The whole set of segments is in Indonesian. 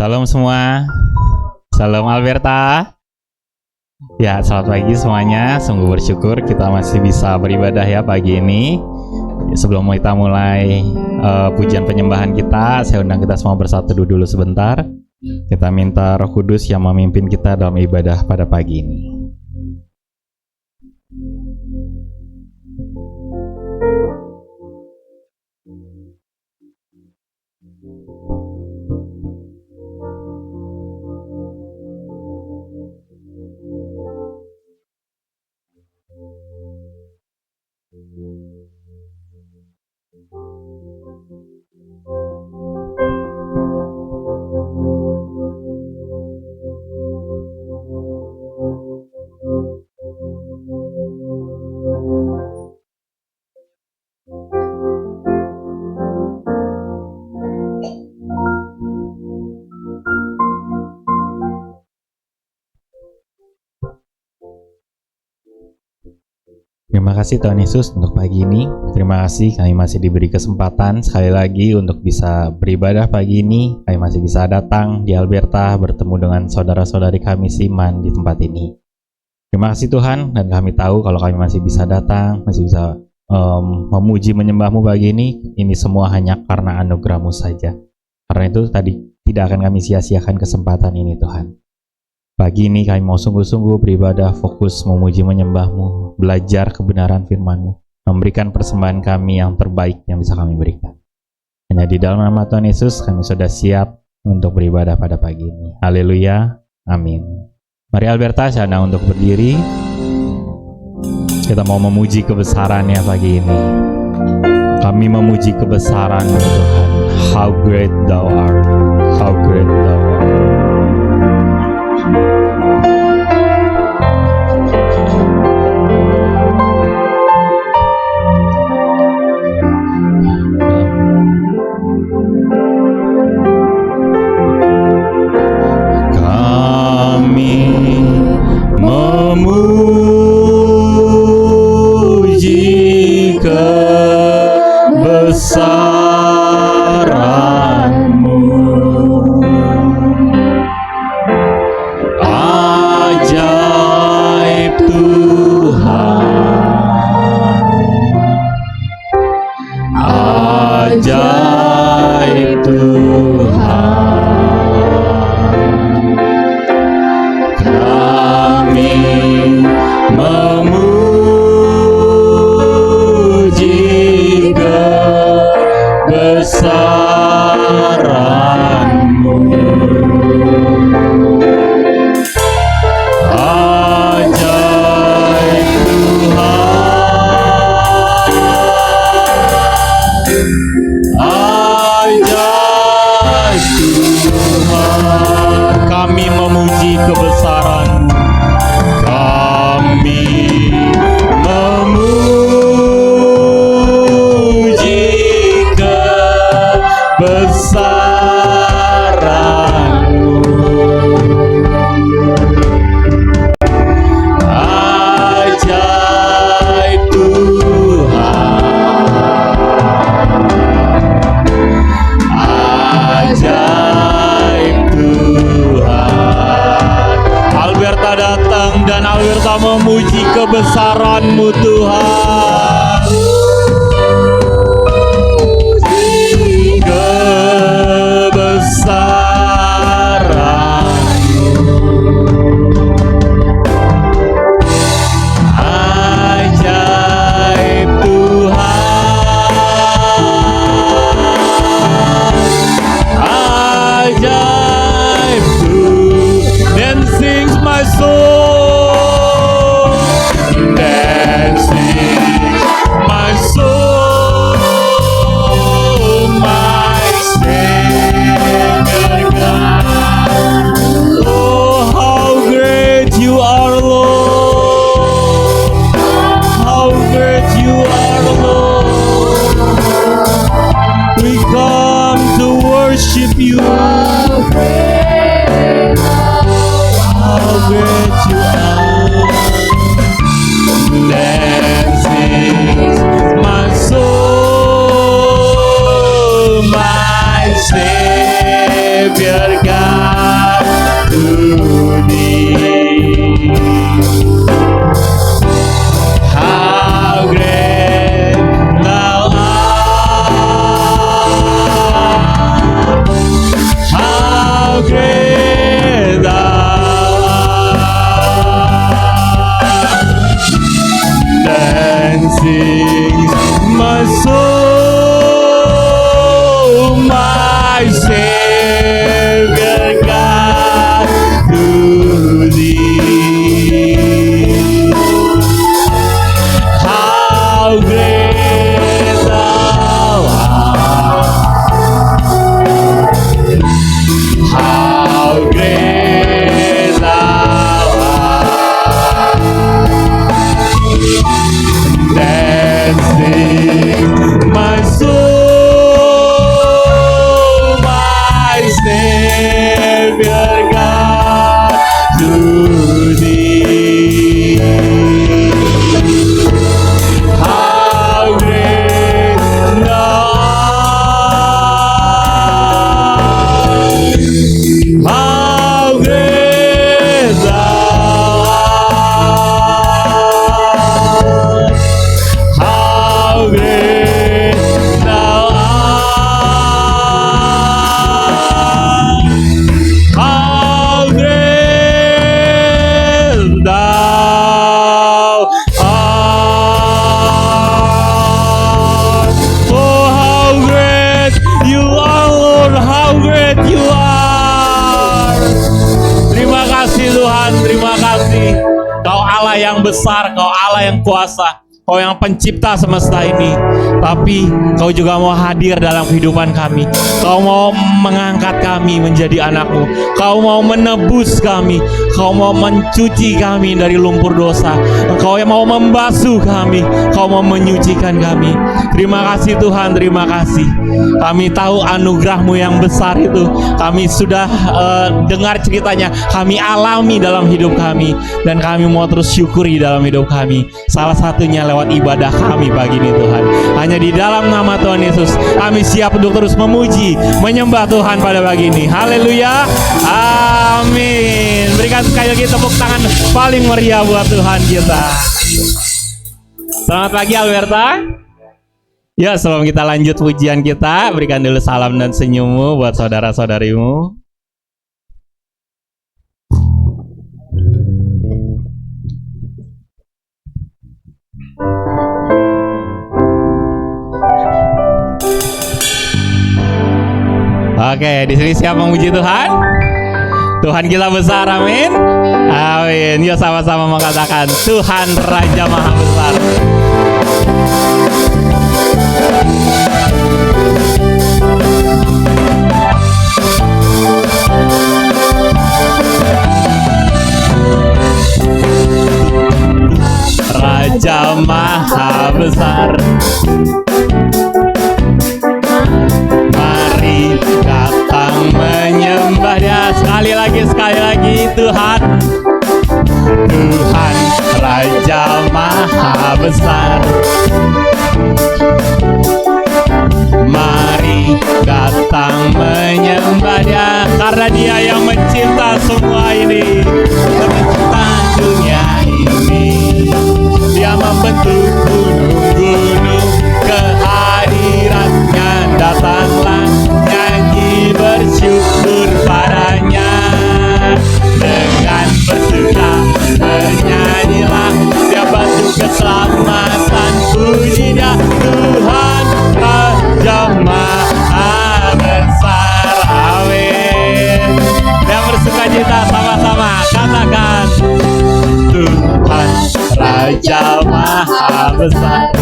Salam semua, salam Alberta. Ya, selamat pagi semuanya. Sungguh bersyukur kita masih bisa beribadah ya pagi ini. Sebelum kita mulai pujian penyembahan kita, saya undang kita semua bersatu dulu sebentar. Kita minta Roh Kudus yang memimpin kita dalam ibadah pada pagi ini. Terima kasih Tuhan Yesus untuk pagi ini. Terima kasih kami masih diberi kesempatan sekali lagi untuk bisa beribadah pagi ini. Kami masih bisa datang di Alberta bertemu dengan saudara-saudari kami seiman di tempat ini. Terima kasih Tuhan, dan kami tahu kalau kami masih bisa datang, masih bisa memuji menyembah-Mu pagi ini semua hanya karena anugerah-Mu saja. Karena itu tadi tidak akan kami sia-siakan kesempatan ini Tuhan. Pagi ini kami mau sungguh-sungguh beribadah, fokus memuji menyembah-Mu, belajar kebenaran firman-Mu, memberikan persembahan kami yang terbaik yang bisa kami berikan. Hanya di dalam nama Tuhan Yesus kami sudah siap untuk beribadah pada pagi ini. Haleluya, amin. Mari Alberta, saya undang untuk berdiri. Kita mau memuji kebesaran-Nya pagi ini. Kami memuji kebesaran-Mu Tuhan. How great Thou art, how great Thou art. Memuji kebesaran-Mu, ajaib Tuhan, ajaib Tuhan. Kami memuji kebesaran-Mu, ajaib Tuhan, ajaib Tuhan. Kami memuji kebesaran-Mu, kami memuji kebesaran-Mu, ajaib Tuhan, ajaib Tuhan. Alberta datang dan Alberta memuji kebesaran-Mu Tuhan. Kebesaran-Mu, ajaib Tuhan, ajaib Tuhan. Then sings my soul, then sings my soul, my Savior God. Oh, how great Savior God to thee. How great thou art, how great thou art. Then sings my soul, my Savior God to thee. How great thou art, how great thou art. Then sing my soul, my Savior God to thee. How great thou art, how great thou art, how great thou art, how great thou art. Oh, how great you are, Lord, how great you are. Terima kasih Tuhan, terima kasih. Kau Allah yang besar, Kau Allah yang kuasa, Kau yang pencipta semesta ini. Tapi Kau juga mau hadir dalam kehidupan kami. Kau mau mengangkat kami menjadi anak-Mu. Kau mau menebus kami. Kau mau mencuci kami dari lumpur dosa. Kau yang mau membasuh kami. Kau mau menyucikan kami. Terima kasih Tuhan, terima kasih. Kami tahu anugerah-Mu yang besar itu. Kami sudah dengar ceritanya. Kami alami dalam hidup kami. Dan kami mau terus syukuri dalam hidup kami. Salah satunya lewat ibadah kami pagi ini Tuhan. Hanya di dalam nama Tuhan Yesus kami siap untuk terus memuji, menyembah Tuhan pada pagi ini. Haleluya, amin. Berikan sekali lagi tepuk tangan paling meriah buat Tuhan kita. Selamat pagi Alberta. Ya, sebelum kita lanjut pujian kita, berikan dulu salam dan senyummu buat saudara-saudarimu. Oke, di sini siap memuji Tuhan? Tuhan kita besar, amin. Amin. Yuk sama-sama mengatakan Tuhan Raja Maha Besar. Raja Maha Besar, mari datang menyembah Dia. Sekali lagi Tuhan, Tuhan Raja Maha Besar, mari datang menyembah Dia. Karena Dia yang mencipta semua ini, mencipta dunia ini. Dia membentuk gunung-gunung, kehadirannya datanglah, nyanyi bersyukur padanya. Dengan bersuka bernyanyilah, Dia batu keselamatan, puji Dia Tuhan Raja Maha Besar, amin. Yang bersuka cita sama-sama katakan Tuhan Raja Maha Besar,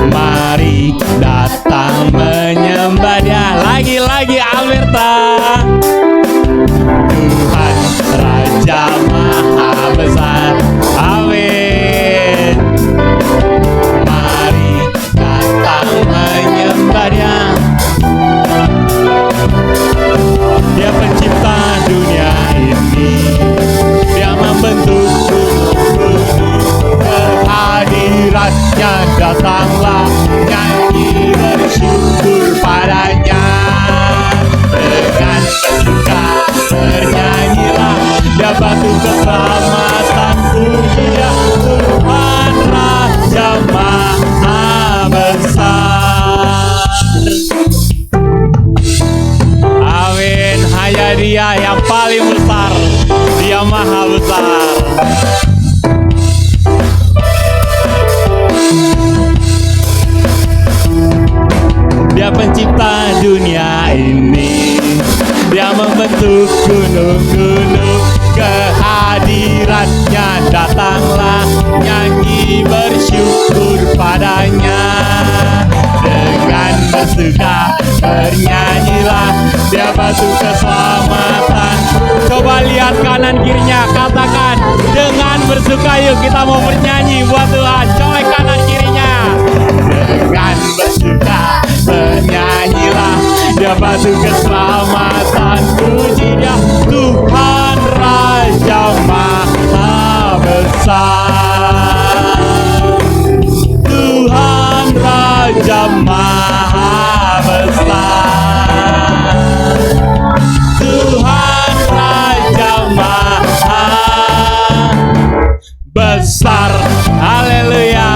mari datang menyembah Dia. Lagi-lagi Alberta, Tuhan Raja Maha Besar, amin. Mari datang menyembah Dia. Dia pencipta dunia ini, Dia membentuk gunung-gunung, yang paling besar. Dia maha besar. Dia pencipta dunia ini. Dia membentuk gunung-gunung. Kehadirannya datanglah, nyanyi bersyukur padanya. Dengan bersuka bernyanyilah, dia batu keselamatan. Coba lihat kanan kirinya, katakan dengan bersuka, yuk kita mau bernyanyi buat Tuhan. Colek kanan kirinya. Dengan bersuka bernyanyilah, dia batu keselamatan. Puji dia Tuhan Raja Maha Besar. Tuhan Raja Maha Besar. Tuhan Raja Maha Besar. Haleluya.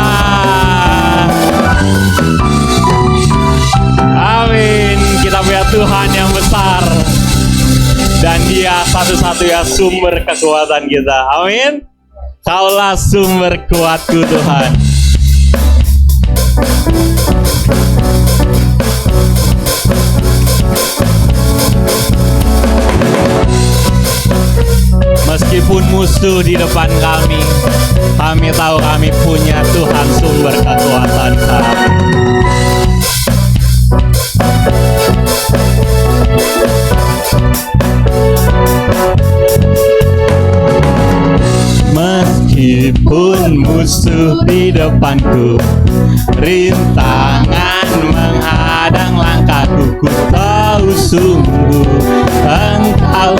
Amin. Kita punya Tuhan yang besar, dan Dia satu-satunya sumber kekuatan kita. Amin. Kaulah sumber kuatku Tuhan. Meskipun musuh di depan kami tahu kami punya Tuhan sumber kekuatan kami. Meskipun musuh di depanku, rintangan menghadang langkahku, ku tahu sungguh Engkau.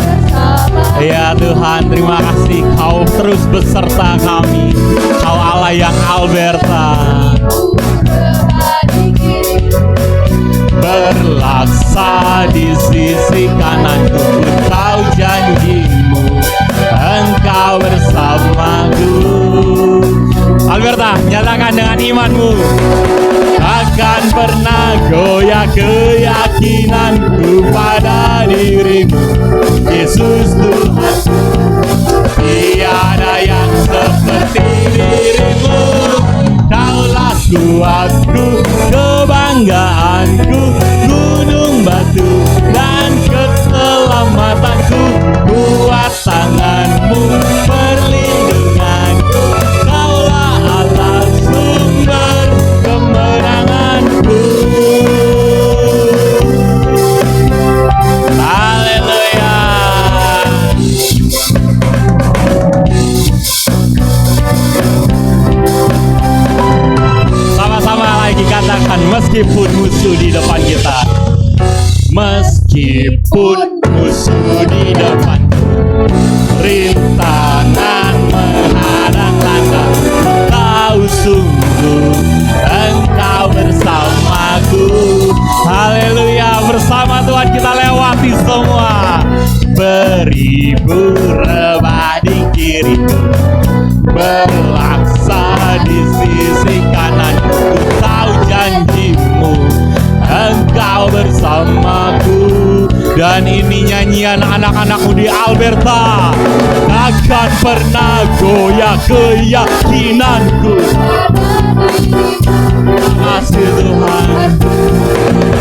Ya Tuhan, terima kasih Kau terus beserta kami. Kau Allah yang Alberta. Berlaksa di sisi kananku, ku tahu janjimu, Engkau bersamaku. Alberta, nyatakan dengan imanmu. Takkan pernah goyah keyakinanku pada dirimu, Yesus Tuhan. Tiada yang seperti dirimu. Kaulah kuatku, kebanggaanku, gunung batu dan keselamatanku. Kuat tanganmu, perlindunganku. Kaulah Allah sumber kemenanganku. Haleluya. Sama-sama lagi katakan, meskipun musuh di depan kita. Meskipun musuh di depan, rintangan menghadang langkah, tahu sungguh Engkau bersamaku. Haleluya. Bersama Tuhan kita lewati semua. Beribu rebah di kiriku, berlaksa di sisi kananku, ku tahu janjimu, Engkau bersamaku. Dan ini nyanyian anak-anakmu di Alberta. Takkan pernah goyah keyakinanku. Kasih Tuhan.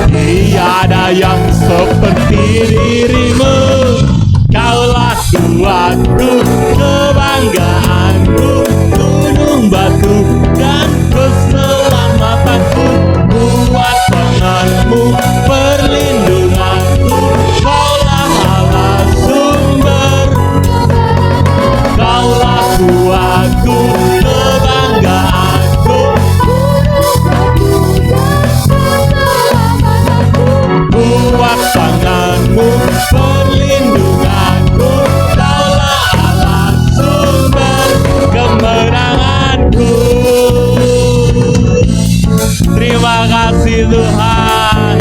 Tiada yang seperti dirimu. Kaulah kuatku, kebanggaanku, gunung batu dan keselamatanku. Kuat tanganmu, perlindunganku. Kaulah Allah sumber. Kaulah kuatku, kebanggaanku. Kuat tanganmu, perlindunganku. Kaulah Allah sumber kemenanganku. Terima kasih Tuhan.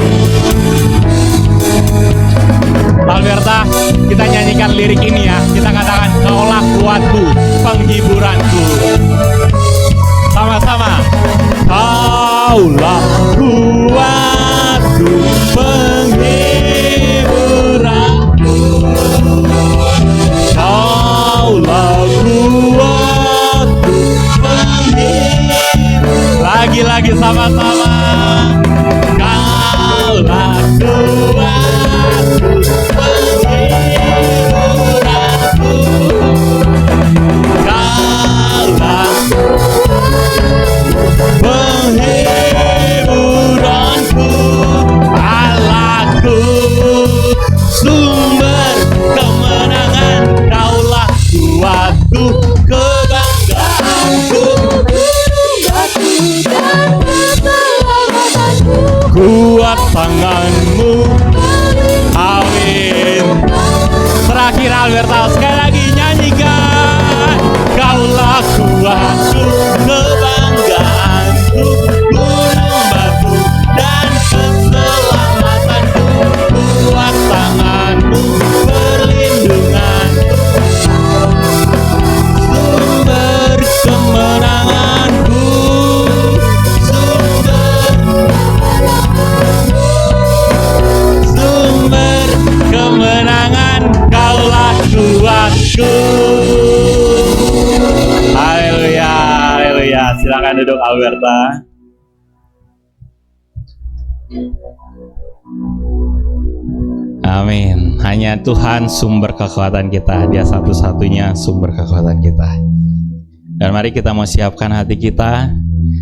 Alberta, kita nyanyikan lirik ini ya. Kita katakan, Kaulah kuatku, penghiburanku. Sama-sama. Kaulah kuatku, penghiburanku. Alberta, sekali lagi nyanyikan. Kaulah kuatku, kebanggaanku, gunung batu dan keselamatanku, kuat tanganmu, perlindunganku, sumber kemenanganku, sumber kemenangan, kaulah kuatku. Haleluya, haleluya. Silakan duduk Alberta. Amin. Hanya Tuhan sumber kekuatan kita. Dia satu-satunya sumber kekuatan kita. Dan mari kita mau siapkan hati kita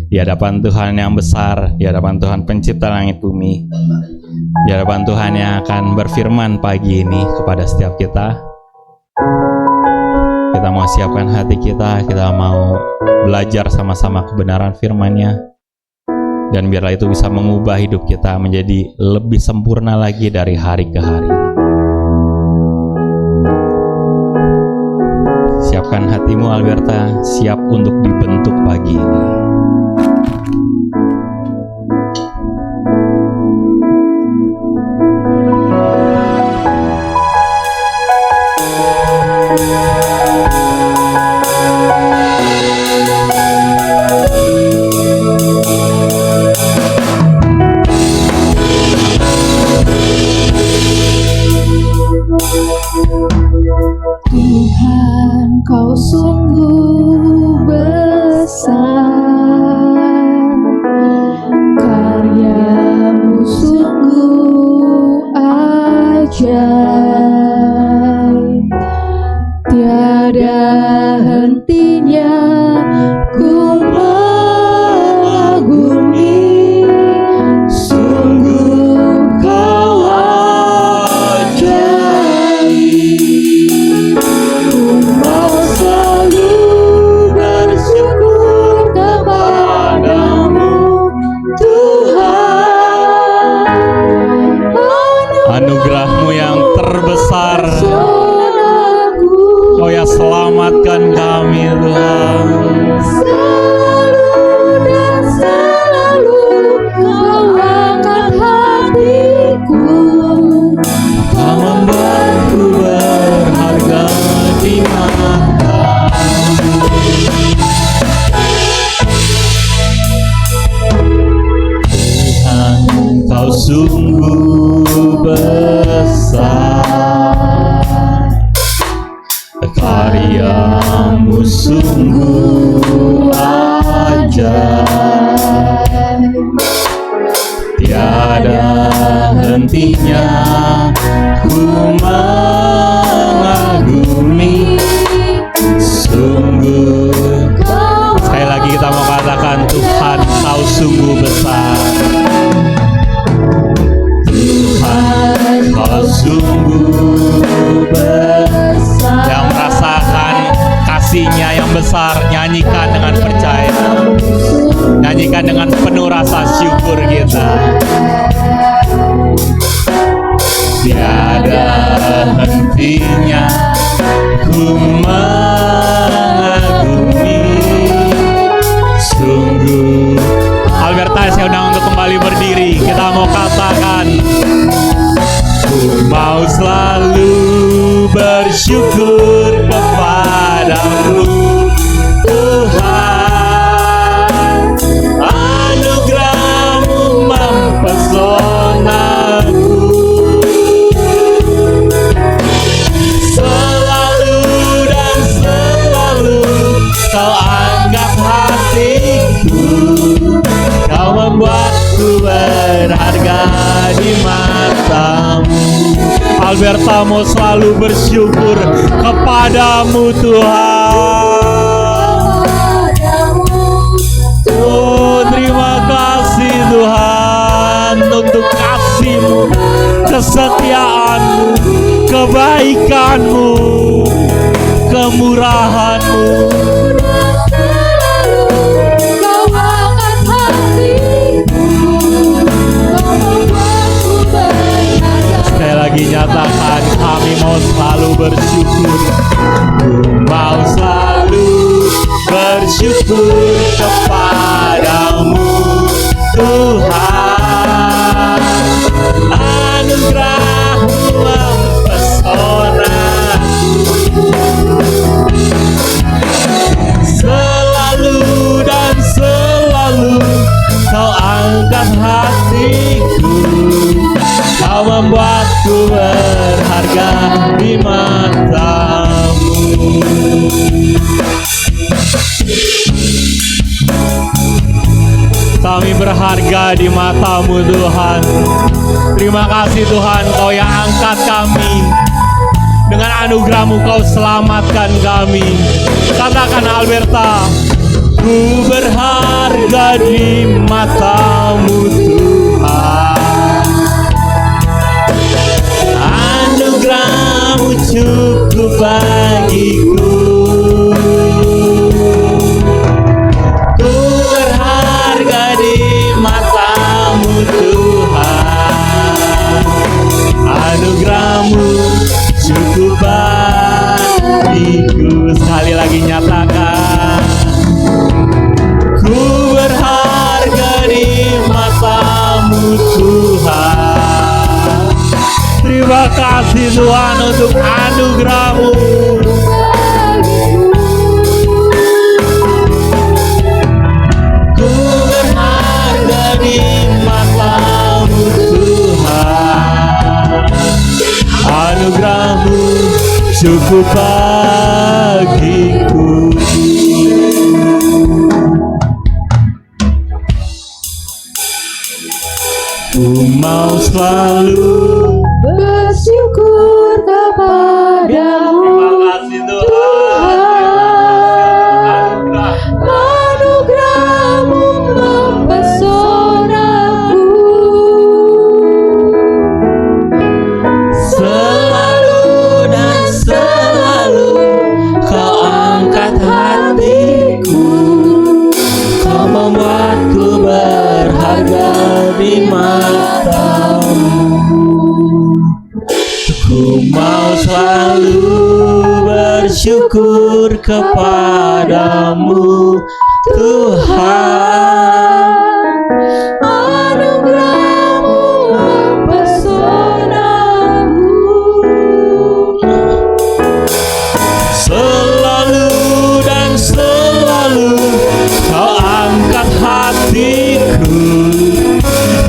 di hadapan Tuhan yang besar, di hadapan Tuhan pencipta langit bumi, di hadapan Tuhan yang akan berfirman pagi ini kepada setiap kita. Kita mau siapkan hati kita mau belajar sama-sama kebenaran firman-Nya, dan biarlah itu bisa mengubah hidup kita menjadi lebih sempurna lagi dari hari ke hari. Siapkan hatimu Alberta, siap untuk dibentuk pagi ini. Tuhan, Kau sungguh besar, karya-Mu sungguh ajaib, tiada hentinya ku mengagumi, sungguh Kau ajaib. Ku mau selalu bersyukur kepadamu, Tuhan. Anugerah-Mu yang terbesar, Kau yang selamatkan kami Tuhan. Selalu dan selalu Kau angkat hatiku, Kau membuatku berharga di mata. Tuhan, Kau sungguh besar, karya-Mu sungguh ajaib, tiada hentinya ku mengagumi, sungguh. Sekali lagi kita mau katakan, Tuhan Kau sungguh besar. Tuhan Kau sungguh besar. Yang merasakan kasih-Nya yang besar, nyanyikan dengan percaya, nyanyikan dengan penuh rasa syukur kita. Tiada hentinya ku mengagumi, sungguh. Alberta, saya undang untuk kembali berdiri. Kita mau katakan, ku mau selalu bersyukur kepadamu, Tuhan. Anugerah-Mu mempesonaku, selalu dan selalu Kau anggap hatiku, Kau membuatku berharga di mata-Mu. Alberta mau selalu bersyukur kepadamu Tuhan. Oh, terima kasih Tuhan untuk kasih-Mu, kesetiaan-Mu, kebaikan-Mu, kemurahan-Mu. Sekali lagi lagi nyatakan kami mau selalu bersyukur. Ku mau selalu bersyukur kepadamu Tuhan. Anugerah-Mu mempesona, selalu dan selalu Kau angkat hatiku. Kau membuatku berharga di mata-Mu. Kami berharga di mata-Mu Tuhan. Terima kasih Tuhan, Kau yang angkat kami. Dengan anugerah-Mu Kau selamatkan kami. Katakan Alberta, ku berharga di mata-Mu Tuhan. Anugerah-Mu cukup bagiku. Ku berharga di mata-Mu Tuhan. Anugerah-Mu cukup bagiku. Sekali lagi nyatakan, ku berharga di mata-Mu Tuhan. Terima kasih Tuhan untuk anugerah-Mu. Ku berharga di mata-Mu Tuhan. Anugerah-Mu cukup bagiku. Ku mau selalu bersyukur kepadamu Tuhan. Anugerah-Mu mempesonaku, selalu dan selalu Kau angkat hatiku. Kau membuatku berharga di mata-Mu. Ku mau selalu bersyukur kepadamu Tuhan. Anugerah-Mu mempesonaku, Selalu dan selalu Kau angkat hatiku.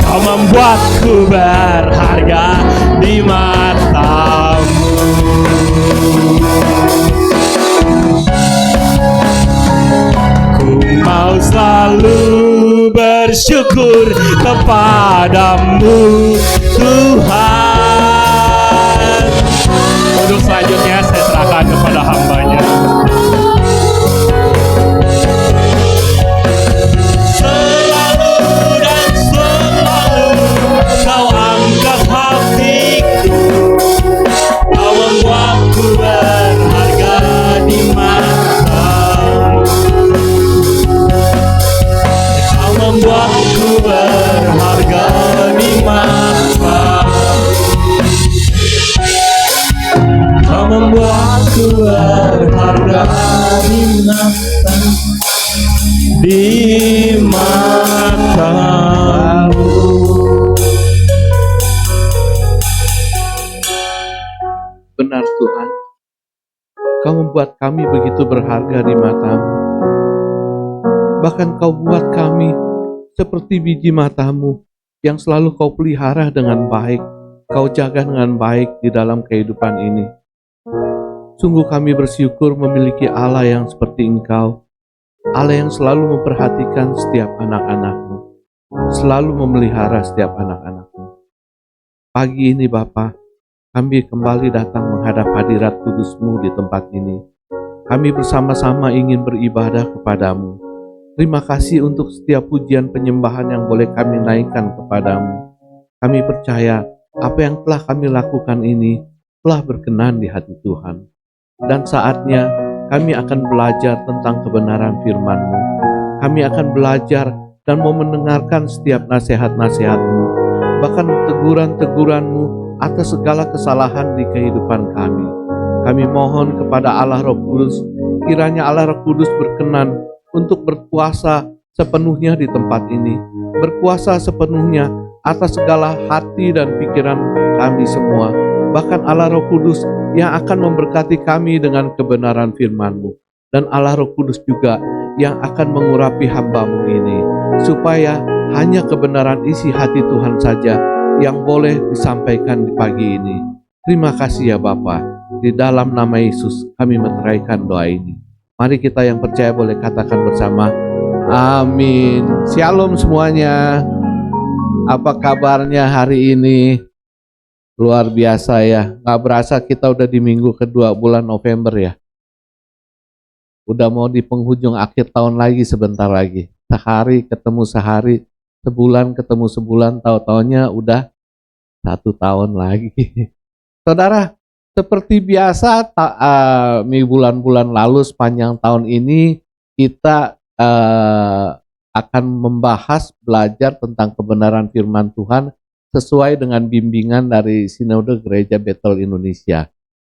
Kau membuatku berharga di mata-Mu. Ku mau selalu bersyukur kepadamu Tuhan. Untuk selanjutnya saya serahkan kepada hamba-Nya. Selalu dan selalu Kau angkat hatiku. Kau membuatku berharga di mata-Mu. Kau membuatku berharga di mata-Mu. Kau membuatku berharga di mata-Mu. Di mata-Mu. Benar Tuhan, Kau membuat kami begitu berharga di mata-Mu. Bahkan Kau buat kami seperti biji mata-Mu yang selalu Kau pelihara dengan baik, Kau jaga dengan baik di dalam kehidupan ini. Sungguh kami bersyukur memiliki Allah yang seperti Engkau, Allah yang selalu memperhatikan setiap anak-anak-Mu, selalu memelihara setiap anak-anak-Mu. Pagi ini Bapa, kami kembali datang menghadap hadirat kudus-Mu di tempat ini. Kami bersama-sama ingin beribadah kepadamu. Terima kasih untuk setiap pujian penyembahan yang boleh kami naikkan kepadamu. Kami percaya apa yang telah kami lakukan ini telah berkenan di hati Tuhan. Dan saatnya kami akan belajar tentang kebenaran firman-Mu. Kami akan belajar dan mau mendengarkan setiap nasihat-nasihat-Mu. Bahkan teguran-teguran-Mu atas segala kesalahan di kehidupan kami. Kami mohon kepada Allah Roh Kudus, kiranya Allah Roh Kudus berkenan untuk berkuasa sepenuhnya di tempat ini, berkuasa sepenuhnya atas segala hati dan pikiran kami semua. Bahkan Allah Roh Kudus yang akan memberkati kami dengan kebenaran firman-Mu. Dan Allah Roh Kudus juga yang akan mengurapi hamba-Mu ini, supaya hanya kebenaran isi hati Tuhan saja yang boleh disampaikan di pagi ini. Terima kasih ya Bapa. Di dalam nama Yesus kami meteraikan doa ini. Mari kita yang percaya boleh katakan bersama, amin. Shalom semuanya. Apa kabarnya hari ini? Luar biasa ya. Gak berasa kita udah di minggu kedua bulan November ya. Udah mau di penghujung akhir tahun lagi sebentar lagi. Sehari ketemu sehari, sebulan ketemu sebulan, tahu-taunya udah 1 tahun lagi. Saudara, seperti biasa bulan-bulan lalu sepanjang tahun ini kita akan membahas belajar tentang kebenaran firman Tuhan sesuai dengan bimbingan dari Sinode Gereja Bethel Indonesia.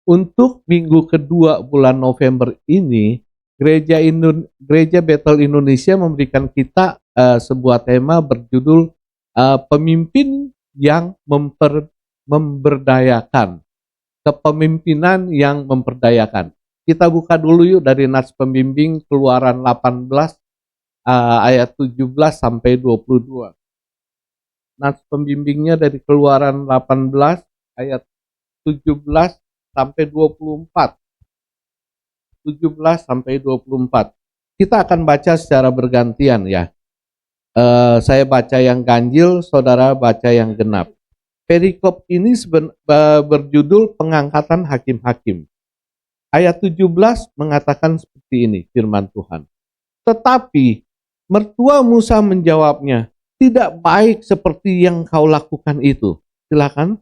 Untuk minggu kedua bulan November ini, Gereja Bethel Indonesia memberikan kita sebuah tema berjudul pemimpin yang memberdayakan. Kepemimpinan yang memperdayakan. Kita buka dulu yuk dari Nats Pembimbing Keluaran 18 ayat 17 sampai 22. Nats pembimbingnya dari Keluaran 18 ayat 17 sampai 24. 17 sampai 24. Kita akan baca secara bergantian ya. Saya baca yang ganjil, saudara baca yang genap. Perikop ini berjudul pengangkatan hakim-hakim. Ayat 17 mengatakan seperti ini firman Tuhan. Tetapi mertua Musa menjawabnya, tidak baik seperti yang kau lakukan itu. Silakan.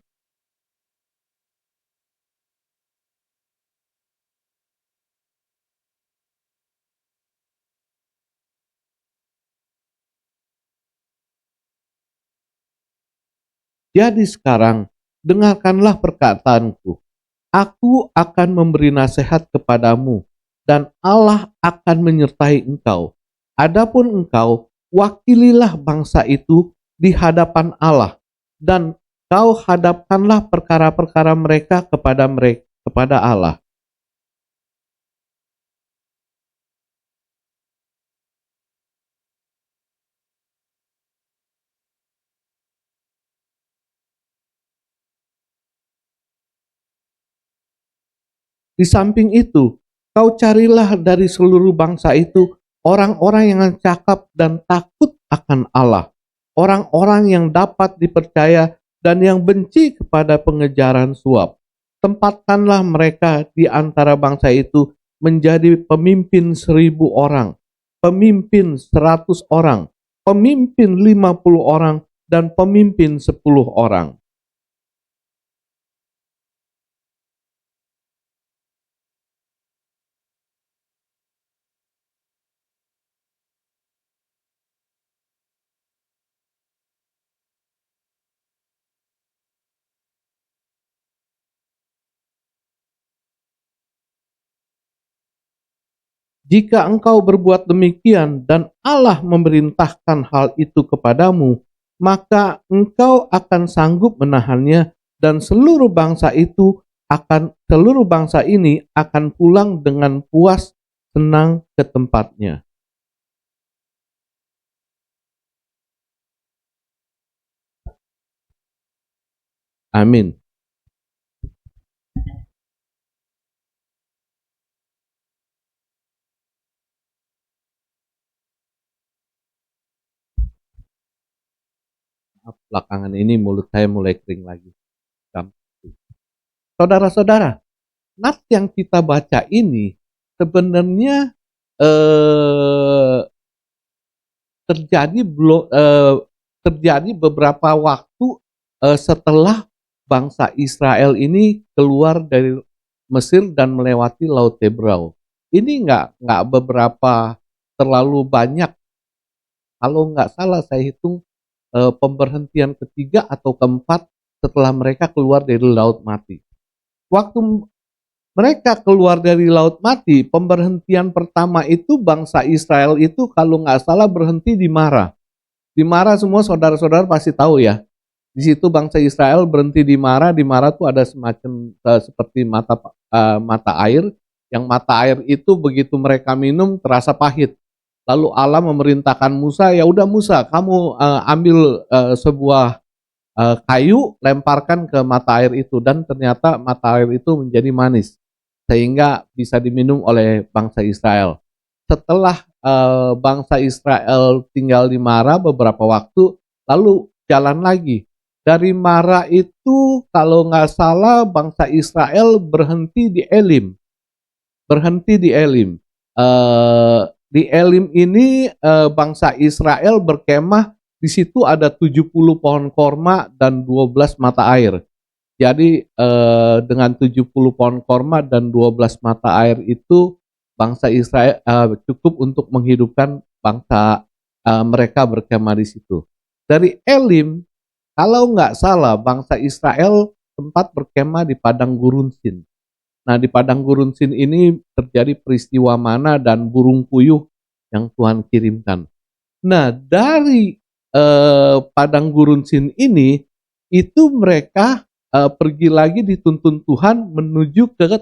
Jadi sekarang, dengarkanlah perkataanku. Aku akan memberi nasihat kepadamu, dan Allah akan menyertai engkau. Adapun engkau, wakililah bangsa itu di hadapan Allah, dan kau hadapkanlah perkara-perkara mereka kepada Allah. Di samping itu, kau carilah dari seluruh bangsa itu orang-orang yang cakap dan takut akan Allah, orang-orang yang dapat dipercaya dan yang benci kepada pengejaran suap. Tempatkanlah mereka di antara bangsa itu menjadi pemimpin 1.000 orang, pemimpin 100 orang, pemimpin 50 orang, dan pemimpin 10 orang. Jika engkau berbuat demikian dan Allah memerintahkan hal itu kepadamu, maka engkau akan sanggup menahannya dan seluruh bangsa ini akan pulang dengan puas senang ke tempatnya. Amin. Belakangan ini mulut saya mulai kering lagi. Saudara-saudara, nats yang kita baca ini sebenarnya terjadi beberapa waktu setelah bangsa Israel ini keluar dari Mesir dan melewati Laut Tebrau. Ini nggak beberapa terlalu banyak. Kalau nggak salah saya hitung pemberhentian ketiga atau keempat setelah mereka keluar dari Laut Mati. Waktu mereka keluar dari Laut Mati, pemberhentian pertama itu bangsa Israel itu kalau nggak salah berhenti di Mara. Di Mara semua saudara-saudara pasti tahu ya. Di situ bangsa Israel berhenti di Mara. Di Mara tuh ada semacam seperti mata air. Yang mata air itu begitu mereka minum terasa pahit. Lalu Allah memerintahkan Musa, ya udah Musa, kamu ambil sebuah kayu, lemparkan ke mata air itu, dan ternyata mata air itu menjadi manis sehingga bisa diminum oleh bangsa Israel. Setelah bangsa Israel tinggal di Mara beberapa waktu, lalu jalan lagi. Dari Mara itu kalau nggak salah bangsa Israel berhenti di Elim. Berhenti di Elim. Di Elim ini bangsa Israel berkemah, di situ ada 70 pohon korma dan 12 mata air. Jadi dengan 70 pohon korma dan 12 mata air itu bangsa Israel cukup untuk menghidupkan bangsa mereka berkemah di situ. Dari Elim, kalau nggak salah bangsa Israel sempat berkemah di padang gurun Sin. Nah, di padang gurun Sin ini terjadi peristiwa mana dan burung puyuh yang Tuhan kirimkan. Nah, dari padang gurun Sin ini itu mereka pergi lagi dituntun Tuhan menuju ke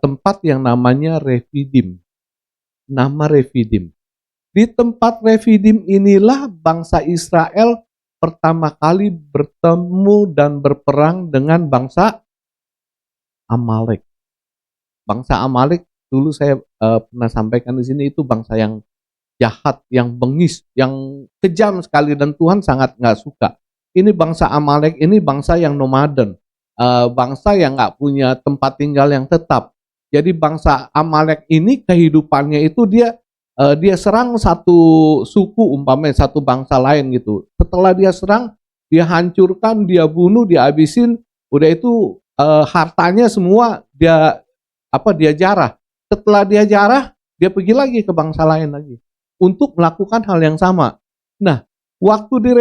tempat yang namanya Refidim. Nama Refidim. Di tempat Refidim inilah bangsa Israel pertama kali bertemu dan berperang dengan bangsa Amalek. Bangsa Amalek dulu saya pernah sampaikan di sini itu bangsa yang jahat, yang bengis, yang kejam sekali dan Tuhan sangat nggak suka. Ini bangsa Amalek ini bangsa yang nomaden, bangsa yang nggak punya tempat tinggal yang tetap. Jadi bangsa Amalek ini kehidupannya itu dia serang satu suku umpamanya satu bangsa lain gitu. Setelah dia serang, dia hancurkan, dia bunuh, dia habisin, udah itu hartanya semua dia jarah. Setelah dia jarah, dia pergi lagi ke bangsa lain lagi untuk melakukan hal yang sama. Nah, waktu di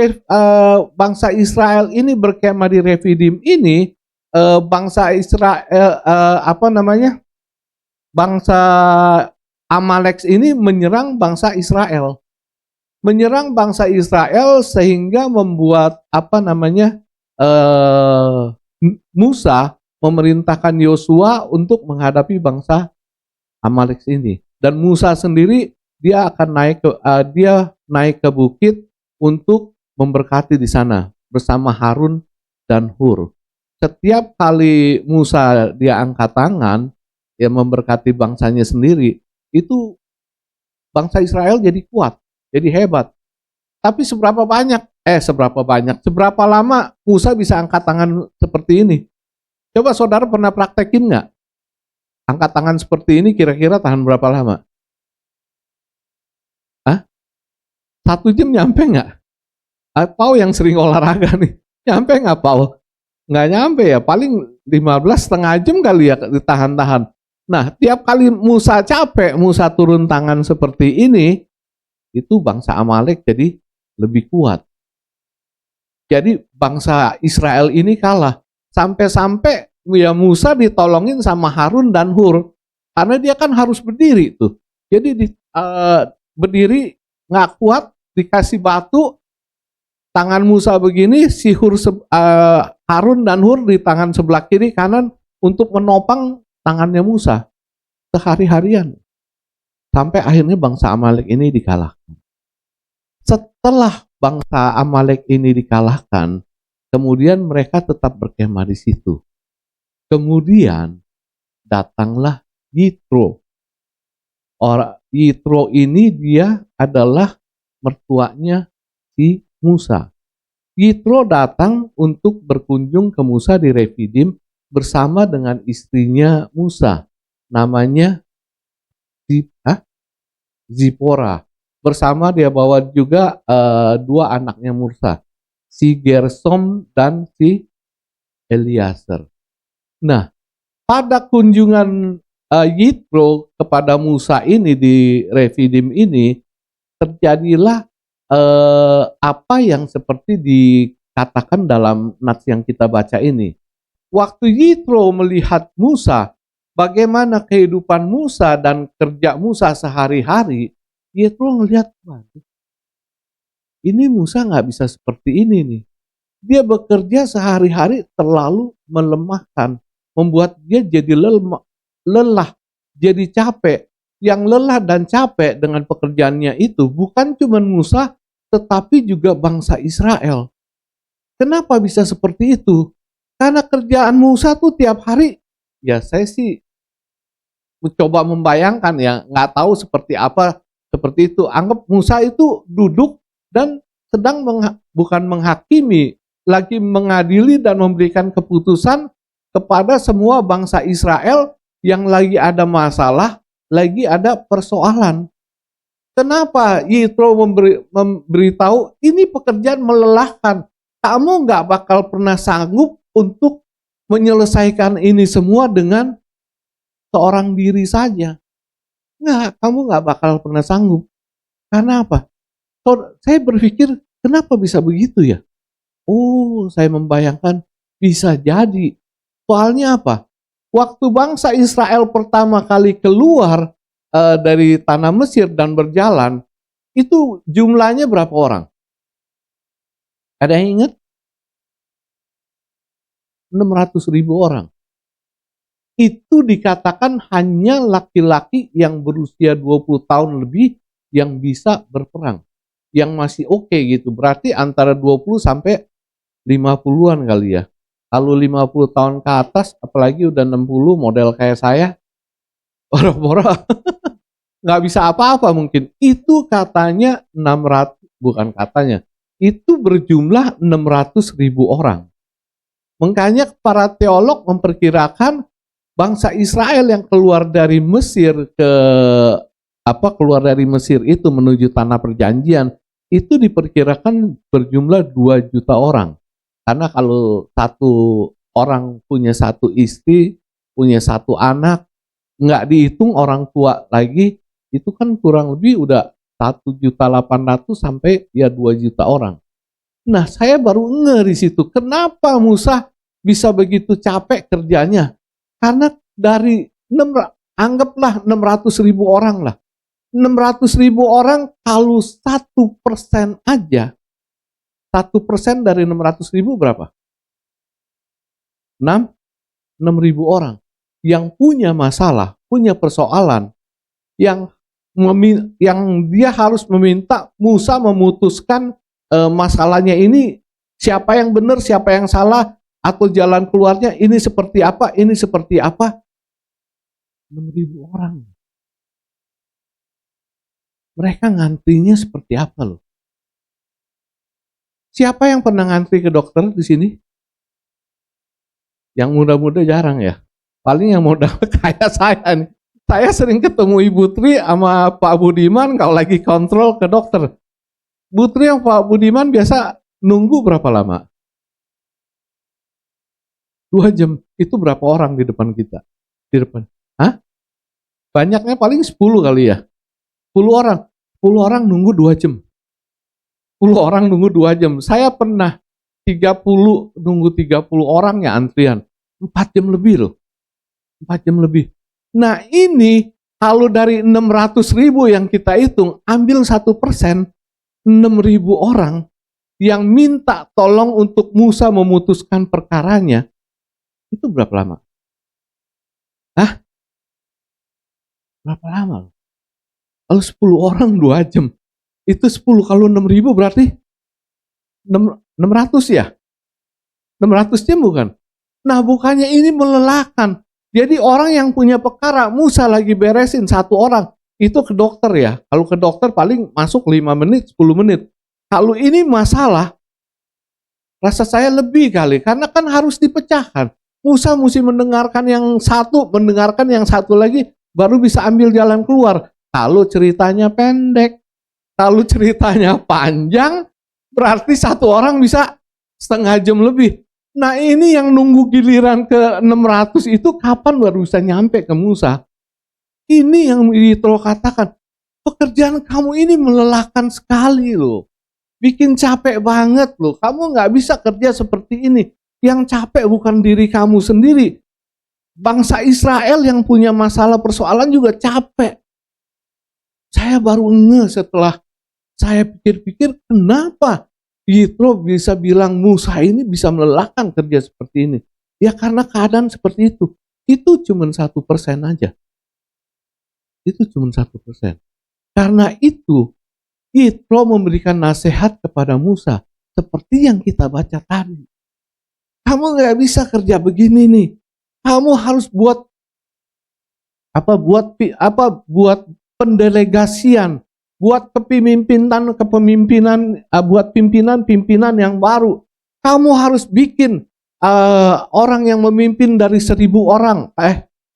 bangsa Israel ini berkemah di Refidim ini, bangsa Israel bangsa Amalek ini menyerang bangsa Israel. Menyerang bangsa Israel sehingga membuat Musa memerintahkan Yosua untuk menghadapi bangsa Amalek ini. Dan Musa sendiri dia akan naik ke bukit untuk memberkati di sana bersama Harun dan Hur. Setiap kali Musa dia angkat tangan, dia memberkati bangsanya sendiri, itu bangsa Israel jadi kuat, jadi hebat. Tapi seberapa lama Musa bisa angkat tangan seperti ini? Coba saudara pernah praktekin nggak? Angkat tangan seperti ini kira-kira tahan berapa lama? 1 jam nyampe nggak? Pau yang sering olahraga nih, nyampe nggak Pau? Nggak nyampe ya, paling 15 setengah jam kali ya ditahan-tahan. Nah, tiap kali Musa capek, Musa turun tangan seperti ini, itu bangsa Amalek jadi lebih kuat. Jadi bangsa Israel ini kalah. Sampai-sampai ya Musa ditolongin sama Harun dan Hur. Karena dia kan harus berdiri tuh. Jadi berdiri nggak kuat, dikasih batu, tangan Musa begini, si Harun dan Hur di tangan sebelah kiri kanan untuk menopang tangannya Musa sehari-harian. Sampai akhirnya bangsa Amalek ini dikalahkan. Setelah bangsa Amalek ini dikalahkan, kemudian mereka tetap berkemah di situ. Kemudian datanglah Yitro. Yitro ini dia adalah mertuanya si Musa. Yitro datang untuk berkunjung ke Musa di Refidim bersama dengan istrinya Musa. Namanya Zipora. Bersama dia bawa juga 2 anaknya Musa, si Gersom dan si Eliezer. Nah, pada kunjungan Yitro kepada Musa ini di Refidim ini, terjadilah apa yang seperti dikatakan dalam nats yang kita baca ini. Waktu Yitro melihat Musa, bagaimana kehidupan Musa dan kerja Musa sehari-hari, Yitro melihat, waduh, ini Musa nggak bisa seperti ini nih. Dia bekerja sehari-hari terlalu melemahkan, membuat dia jadi lelah, jadi capek. Yang lelah dan capek dengan pekerjaannya itu bukan cuma Musa, tetapi juga bangsa Israel. Kenapa bisa seperti itu? Karena kerjaan Musa tuh tiap hari, ya saya sih mencoba membayangkan ya, nggak tahu seperti apa seperti itu. Anggap Musa itu duduk dan sedang bukan menghakimi, lagi mengadili dan memberikan keputusan kepada semua bangsa Israel yang lagi ada masalah, lagi ada persoalan. Kenapa Yitro memberitahu ini pekerjaan melelahkan? Kamu nggak bakal pernah sanggup untuk menyelesaikan ini semua dengan seorang diri saja. Nggak, kamu nggak bakal pernah sanggup. Karena apa? Saya berpikir, kenapa bisa begitu ya? Oh, saya membayangkan bisa jadi. Soalnya apa? Waktu bangsa Israel pertama kali keluar dari tanah Mesir dan berjalan, itu jumlahnya berapa orang? Ada yang ingat? 600.000 orang. Itu dikatakan hanya laki-laki yang berusia 20 tahun lebih yang bisa berperang. Yang masih oke gitu. Berarti antara 20 sampai 50-an kali ya. Kalau 50 tahun ke atas, apalagi udah 60 model kayak saya, orang-orang nggak bisa apa-apa mungkin. Itu katanya 600, bukan katanya, itu berjumlah 600.000 orang. Makanya para teolog memperkirakan bangsa Israel yang keluar dari Mesir keluar dari Mesir itu menuju tanah perjanjian itu diperkirakan berjumlah 2 juta orang. Karena kalau satu orang punya satu istri, punya satu anak, nggak dihitung orang tua lagi, itu kan kurang lebih udah 1.800.000 sampai ya 2 juta orang. Nah, saya baru di situ. Kenapa Musa bisa begitu capek kerjanya? Karena dari anggaplah 600.000 orang lah. 600.000 orang kalau 1% aja, 1% dari 600.000 berapa? 6.000 orang yang punya masalah, punya persoalan, yang dia harus meminta Musa memutuskan masalahnya ini, siapa yang benar, siapa yang salah, atau jalan keluarnya ini seperti apa, ini seperti apa. 6.000 orang. Mereka ngantrinya seperti apa loh? Siapa yang pernah ngantri ke dokter di sini? Yang muda-muda jarang ya. Paling yang muda kayak saya nih. Saya sering ketemu Ibu Tri sama Pak Budiman kalau lagi kontrol ke dokter. Bu Tri yang Pak Budiman biasa nunggu berapa lama? 2 jam. Itu berapa orang di depan kita? Di depan. Hah? Banyaknya paling 10 kali ya. 10 orang. 10 orang nunggu 2 jam. 10 orang nunggu 2 jam. Saya pernah 30 orang ya antrian. 4 jam lebih loh. 4 jam lebih. Nah ini kalau dari 600.000 yang kita hitung, ambil 1%, 6.000 orang yang minta tolong untuk Musa memutuskan perkaranya, itu berapa lama? Hah? Berapa lama? Kalau 10 orang 2 jam, itu 10 kalau 6.000 berarti 600 ya? 600 jam bukan? Nah bukannya ini melelahkan. Jadi orang yang punya perkara, Musa lagi beresin 1 orang, itu ke dokter ya. Kalau ke dokter paling masuk 5 menit, 10 menit. Kalau ini masalah, rasa saya lebih kali, karena kan harus dipecahkan. Musa mesti mendengarkan yang satu, mendengarkan yang satu lagi, baru bisa ambil jalan keluar. Kalau ceritanya pendek, kalau ceritanya panjang, berarti 1 orang bisa setengah jam lebih. Nah ini yang nunggu giliran ke 600 itu kapan baru bisa nyampe ke Musa? Ini yang Yitro katakan, pekerjaan kamu ini melelahkan sekali loh. bikin capek banget loh. Kamu nggak bisa kerja seperti ini. Yang capek bukan diri kamu sendiri. Bangsa Israel yang punya masalah persoalan juga capek. Saya baru setelah saya pikir-pikir, kenapa Yitro bisa bilang Musa ini bisa melelahkan kerja seperti ini. Ya karena keadaan seperti itu. Itu cuma 1% aja. Itu cuma 1%. Karena itu, Yitro memberikan nasihat kepada Musa. Seperti yang kita baca tadi. Kamu nggak bisa kerja begini nih. Kamu harus buat pendelegasian, buat kepemimpinan, buat pimpinan yang baru. Kamu harus bikin orang yang memimpin dari 1.000 orang,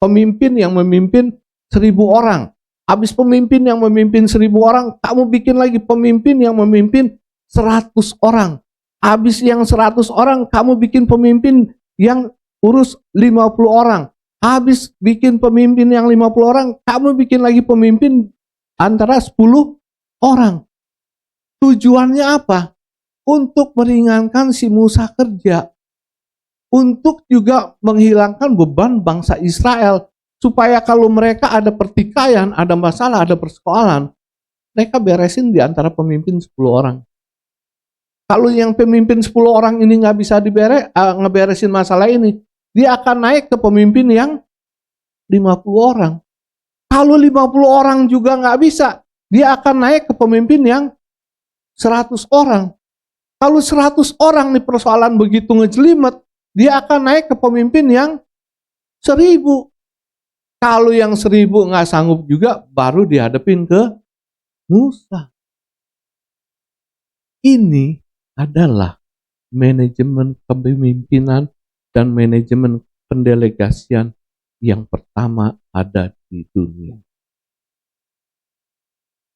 pemimpin yang memimpin 1.000 orang. Habis pemimpin yang memimpin 1.000 orang, kamu bikin lagi pemimpin yang memimpin 100 orang. Habis yang 100 orang, kamu bikin pemimpin yang urus 50 orang. Habis bikin pemimpin yang 50 orang, kamu bikin lagi pemimpin antara 10 orang. Tujuannya apa? Untuk meringankan si Musa kerja. Untuk juga menghilangkan beban bangsa Israel. Supaya kalau mereka ada pertikaian, ada masalah, ada persoalan, mereka beresin di antara pemimpin 10 orang. Kalau yang pemimpin 10 orang ini nggak bisa ngeberesin masalah ini, dia akan naik ke pemimpin yang 50 orang. Kalau 50 orang juga nggak bisa, dia akan naik ke pemimpin yang 100 orang. Kalau 100 orang nih persoalan begitu ngejelimet, dia akan naik ke pemimpin yang 1.000. Kalau yang 1.000 nggak sanggup juga, baru dihadapin ke Musa. Ini adalah manajemen kepemimpinan dan manajemen pendelegasian yang pertama ada di dunia.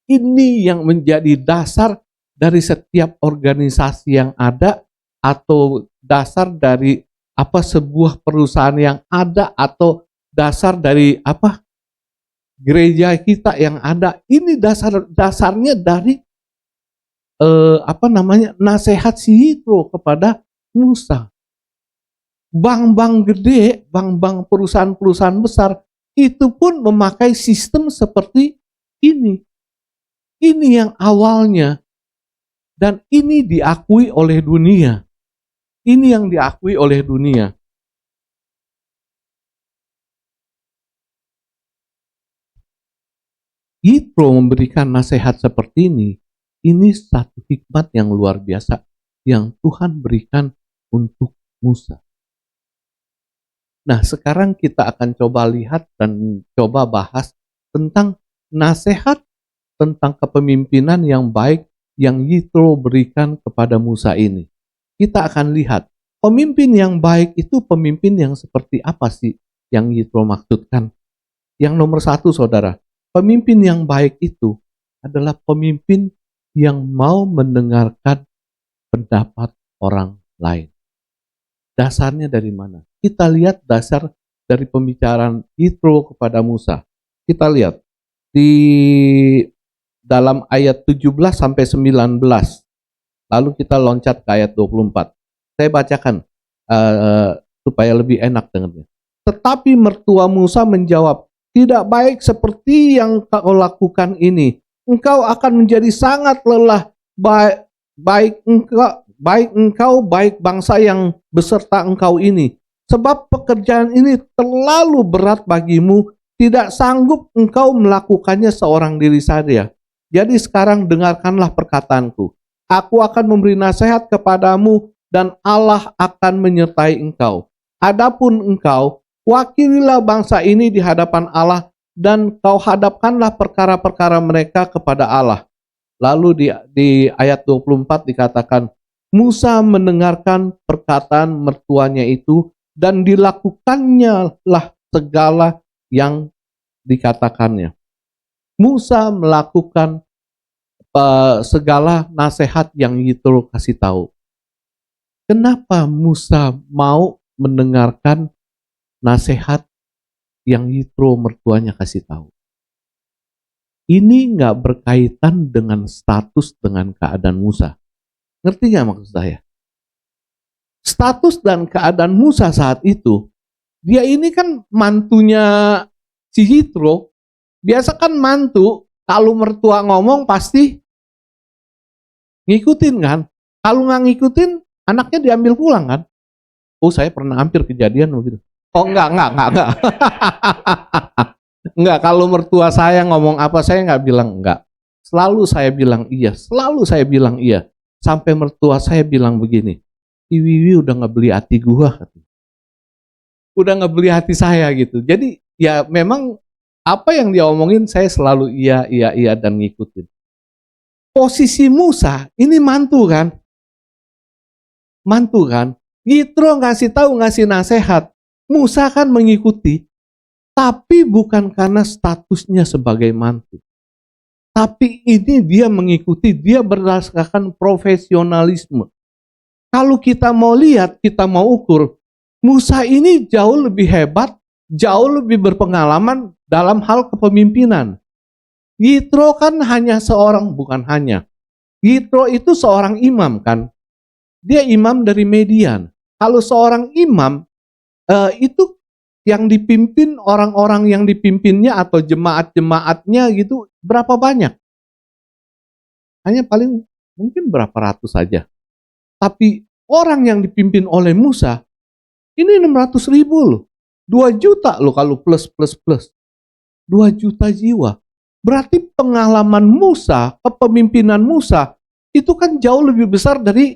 Ini yang menjadi dasar dari setiap organisasi yang ada, atau dasar dari sebuah perusahaan yang ada, atau dasar dari gereja kita yang ada. Ini dasarnya dari nasihat si Yitro kepada Musa. Bank-bank gede, bank-bank perusahaan-perusahaan besar itu pun memakai sistem seperti ini. Ini yang awalnya, dan ini diakui oleh dunia. Ini yang diakui oleh dunia. Yitro memberikan nasihat seperti ini satu hikmat yang luar biasa yang Tuhan berikan untuk Musa. Nah, sekarang kita akan coba lihat dan coba bahas tentang nasihat tentang kepemimpinan yang baik yang Yitro berikan kepada Musa ini. Kita akan lihat, pemimpin yang baik itu pemimpin yang seperti apa sih yang Yitro maksudkan? Yang nomor 1, saudara, pemimpin yang baik itu adalah pemimpin yang mau mendengarkan pendapat orang lain. Dasarnya dari mana? Kita lihat dasar dari pembicaraan Yitro kepada Musa. Kita lihat di dalam ayat 17 sampai 19. Lalu kita loncat ke ayat 24. Saya bacakan supaya lebih enak dengannya. Tetapi mertua Musa menjawab, "Tidak baik seperti yang kau lakukan ini. Engkau akan menjadi sangat lelah, baik engkau, baik bangsa yang beserta engkau ini. Sebab pekerjaan ini terlalu berat bagimu, tidak sanggup engkau melakukannya seorang diri saja. Jadi sekarang dengarkanlah perkataanku. Aku akan memberi nasihat kepadamu dan Allah akan menyertai engkau. Adapun engkau, wakililah bangsa ini di hadapan Allah dan kau hadapkanlah perkara-perkara mereka kepada Allah." Lalu di ayat 24 dikatakan, Musa mendengarkan perkataan mertuanya itu dan dilakukannya lah segala yang dikatakannya. Musa melakukan segala nasihat yang Yitro kasih tahu. Kenapa Musa mau mendengarkan nasihat yang Yitro mertuanya kasih tahu? Ini nggak berkaitan dengan status, dengan keadaan Musa. Ngerti nggak maksud saya? Status dan keadaan Musa saat itu, dia ini kan mantunya si Yitro. Biasa kan mantu, kalau mertua ngomong pasti ngikutin kan. Kalau nggak ngikutin, anaknya diambil pulang kan. Oh, saya pernah hampir kejadian begitu. Oh, enggak. Enggak, kalau mertua saya ngomong apa, saya nggak bilang enggak. Selalu saya bilang iya. Sampai mertua saya bilang begini, Wiwi udah nggak beli hati gua. Udah nggak beli hati saya gitu. Jadi ya memang apa yang dia omongin saya selalu iya dan ngikutin. Posisi Musa ini mantu kan? Yitro ngasih tahu, ngasih nasihat. Musa kan mengikuti, tapi bukan karena statusnya sebagai mantu. Tapi ini dia mengikuti, dia berdasarkan profesionalisme. Kalau kita mau lihat, kita mau ukur, Musa ini jauh lebih hebat, jauh lebih berpengalaman dalam hal kepemimpinan. Yitro kan hanya seorang, bukan hanya. Yitro itu seorang imam kan. Dia imam dari Median. Kalau seorang imam, itu yang dipimpin orang-orang yang dipimpinnya atau jemaat-jemaatnya gitu berapa banyak? Hanya paling mungkin berapa ratus saja. Tapi orang yang dipimpin oleh Musa ini 600.000 loh. 2 juta loh kalau plus. 2 juta jiwa. Berarti pengalaman Musa, kepemimpinan Musa itu kan jauh lebih besar dari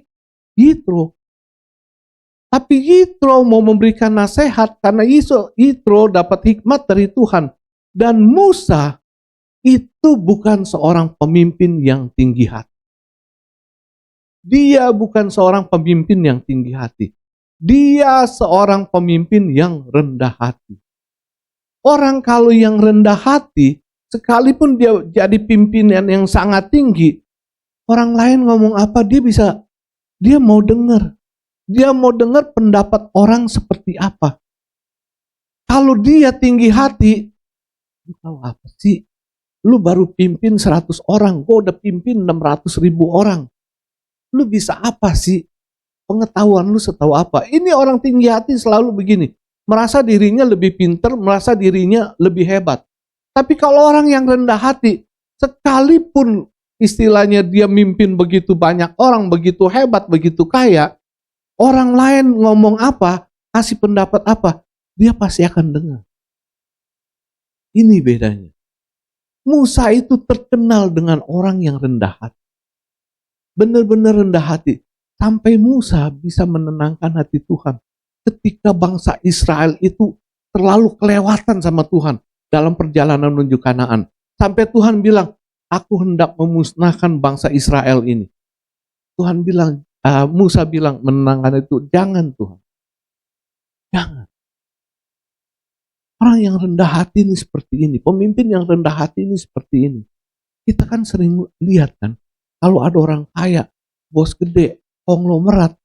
Yitro. Tapi Yitro mau memberikan nasihat karena Yitro dapat hikmat dari Tuhan. Dan Musa itu bukan seorang pemimpin yang tinggi hati. Dia bukan seorang pemimpin yang tinggi hati. Dia seorang pemimpin yang rendah hati. Orang kalau yang rendah hati, sekalipun dia jadi pimpinan yang sangat tinggi, orang lain ngomong apa dia mau dengar. Dia mau dengar pendapat orang seperti apa. Kalau dia tinggi hati, lu tahu apa sih? Lu baru pimpin 100 orang, gue udah pimpin 600.000 orang. Lu bisa apa sih? Pengetahuan lu setahu apa? Ini orang tinggi hati selalu begini. Merasa dirinya lebih pintar, merasa dirinya lebih hebat. Tapi kalau orang yang rendah hati, sekalipun istilahnya dia mimpin begitu banyak orang, begitu hebat, begitu kaya, orang lain ngomong apa, kasih pendapat apa, dia pasti akan dengar. Ini bedanya. Musa itu terkenal dengan orang yang rendah hati. Benar-benar rendah hati. Sampai Musa bisa menenangkan hati Tuhan. Ketika bangsa Israel itu terlalu kelewatan sama Tuhan dalam perjalanan menuju Kanaan. Sampai Tuhan bilang, aku hendak memusnahkan bangsa Israel ini. Tuhan bilang, Musa bilang menenangkan itu, jangan Tuhan. Jangan. Orang yang rendah hati ini seperti ini. Pemimpin yang rendah hati ini seperti ini. Kita kan sering lihat kan. Kalau ada orang kaya, bos gede, konglomerat.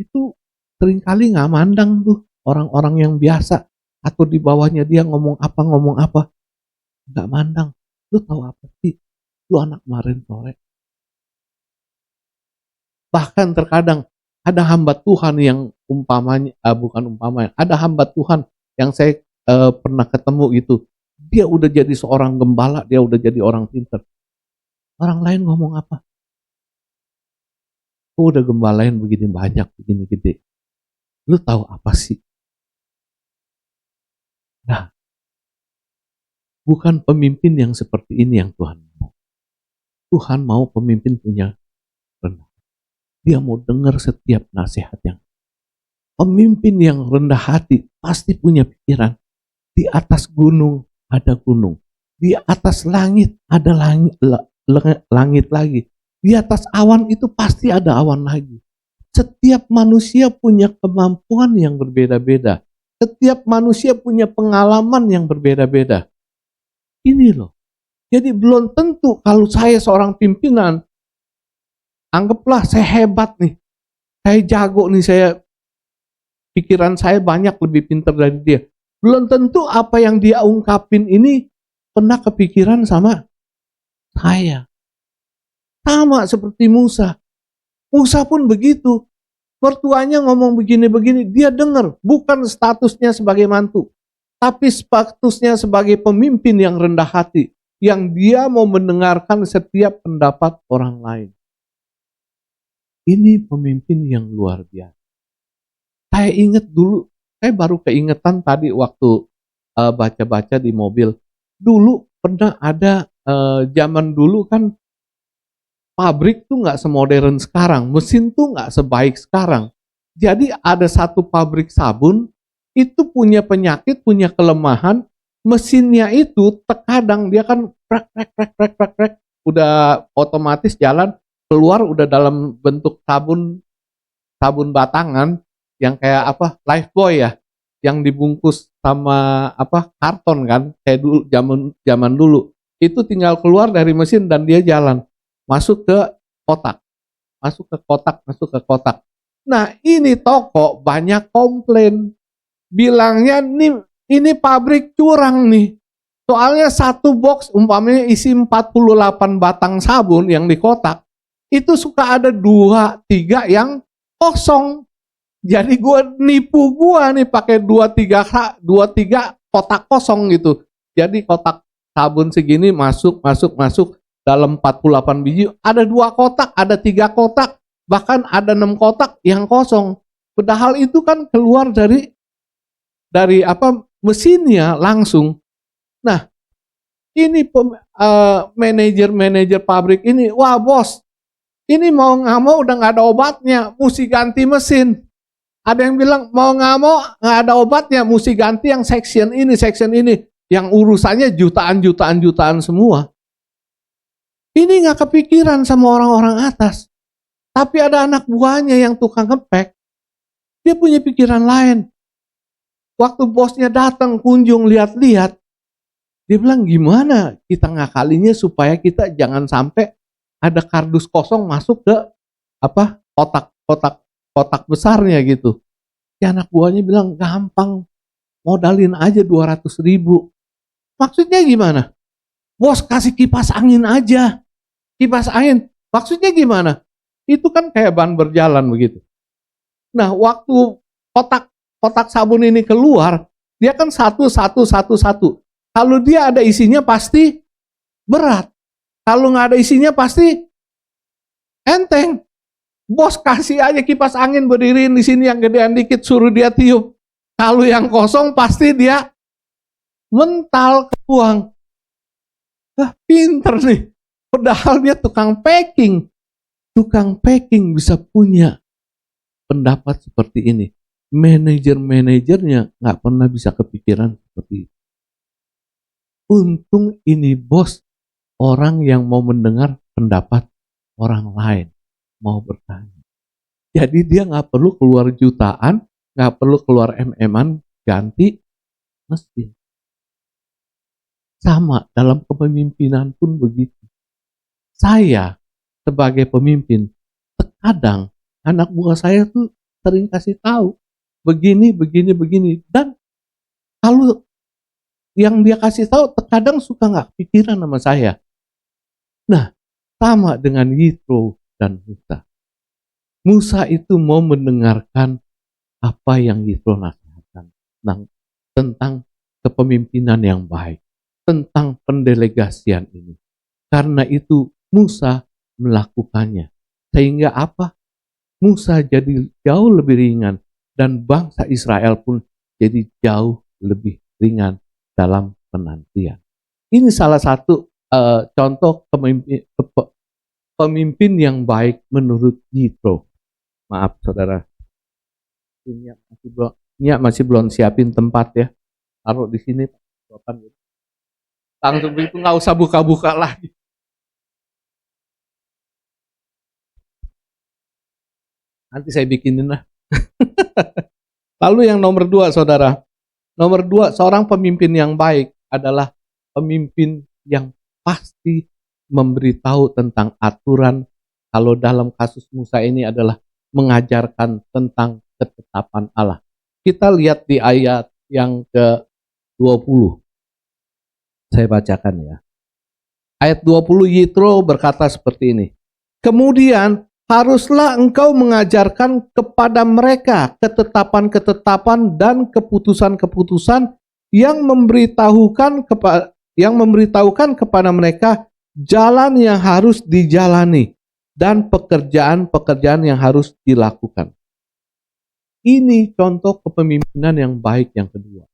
Itu seringkali nggak mandang tuh. Orang-orang yang biasa. Atau di bawahnya dia ngomong apa. Nggak mandang. Lu tahu apa sih? Lu anak kemarin sore. Bahkan terkadang ada hamba Tuhan yang ada hamba Tuhan yang saya pernah ketemu itu. Dia udah jadi seorang gembala, dia udah jadi orang pintar. Orang lain ngomong apa? Oh, udah gembalain begini banyak, begini gede. Lu tahu apa sih? Nah, bukan pemimpin yang seperti ini yang Tuhan mau. Tuhan mau pemimpin punya rendah. Dia mau dengar setiap nasihat yang. Pemimpin yang rendah hati pasti punya pikiran. Di atas gunung ada gunung. Di atas langit ada langit lagi. Di atas awan itu pasti ada awan lagi. Setiap manusia punya kemampuan yang berbeda-beda. Setiap manusia punya pengalaman yang berbeda-beda. Ini loh. Jadi belum tentu kalau saya seorang pimpinan, anggaplah saya hebat nih. Saya jago nih, pikiran saya banyak lebih pintar dari dia. Belum tentu apa yang dia ungkapin ini pernah kepikiran sama saya. Sama seperti Musa. Musa pun begitu. Mertuanya ngomong begini-begini, dia dengar. Bukan statusnya sebagai mantu, tapi statusnya sebagai pemimpin yang rendah hati, yang dia mau mendengarkan setiap pendapat orang lain. Ini pemimpin yang luar biasa. Saya ingat dulu, saya baru keingetan tadi waktu baca-baca di mobil. Dulu pernah ada zaman dulu kan pabrik tuh nggak semodern sekarang, mesin tuh nggak sebaik sekarang. Jadi ada satu pabrik sabun itu punya penyakit, punya kelemahan. Mesinnya itu terkadang dia kan prek, udah otomatis jalan keluar udah dalam bentuk sabun batangan yang kayak apa Lifebuoy ya, yang dibungkus sama apa karton kan, kayak dulu zaman dulu. Itu tinggal keluar dari mesin dan dia jalan masuk ke kotak, masuk ke kotak. Nah ini toko banyak komplain, bilangnya ini pabrik curang nih. Soalnya satu box umpamanya isi 48 batang sabun yang di kotak, itu suka ada 2-3 yang kosong. Jadi nipu gue nih pakai 2-3 kotak kosong gitu. Jadi kotak sabun segini masuk dalam 48 biji, ada 2 kotak, ada 3 kotak, bahkan ada 6 kotak yang kosong. Padahal itu kan keluar dari apa mesinnya langsung. Nah, ini manajer pabrik ini, wah bos, ini mau nggak mau udah nggak ada obatnya, mesti ganti mesin. Ada yang bilang mau nggak mau nggak ada obatnya, mesti ganti yang section ini, yang urusannya jutaan semua. Ini nggak kepikiran sama orang-orang atas. Tapi ada anak buahnya yang tukang ngepek, dia punya pikiran lain. Waktu bosnya datang kunjung lihat-lihat, dia bilang gimana kita ngakalinya supaya kita jangan sampai ada kardus kosong masuk ke apa kotak besarnya gitu. Si anak buahnya bilang gampang, modalin aja 200.000. Maksudnya gimana? Bos kasih kipas angin aja. Kipas angin. Maksudnya gimana? Itu kan kayak ban berjalan begitu. Nah waktu kotak sabun ini keluar, dia kan satu. Kalau dia ada isinya pasti berat. Kalau nggak ada isinya pasti enteng. Bos kasih aja kipas angin berdiriin di sini yang gedean dikit, suruh dia tiup. Kalau yang kosong pasti dia mental kebuang. Pinter nih. Padahal dia tukang packing. Tukang packing bisa punya pendapat seperti ini. Manajernya nggak pernah bisa kepikiran seperti itu. Untung ini bos orang yang mau mendengar pendapat orang lain, mau bertanya. Jadi dia nggak perlu keluar jutaan, nggak perlu keluar MM-an ganti mesin. Sama dalam kepemimpinan pun begitu. Saya sebagai pemimpin, terkadang anak buah saya tuh sering kasih tahu begini. Dan kalau yang dia kasih tahu terkadang suka nggak pikiran sama saya. Nah, sama dengan Yitro dan Musa. Musa itu mau mendengarkan apa yang Yitro nasihatkan tentang kepemimpinan yang baik, tentang pendelegasian ini. Karena itu Musa melakukannya. Sehingga apa? Musa jadi jauh lebih ringan dan bangsa Israel pun jadi jauh lebih ringan dalam penantian. Ini salah satu contoh pemimpin yang baik menurut Yitro. Maaf saudara, masih belum siapin tempat ya. Taruh di sini. Langsung begitu nggak usah buka-buka lagi. Nanti saya bikinin lah. Lalu yang nomor 2 saudara. Nomor 2, seorang pemimpin yang baik adalah pemimpin yang pasti memberitahu tentang aturan. Kalau dalam kasus Musa ini adalah mengajarkan tentang ketetapan Allah. Kita lihat di ayat yang ke-20. Saya bacakan ya. Ayat 20, Yitro berkata seperti ini. Kemudian haruslah engkau mengajarkan kepada mereka ketetapan-ketetapan dan keputusan-keputusan yang memberitahukan kepada mereka jalan yang harus dijalani dan pekerjaan-pekerjaan yang harus dilakukan. Ini contoh kepemimpinan yang baik yang kedua.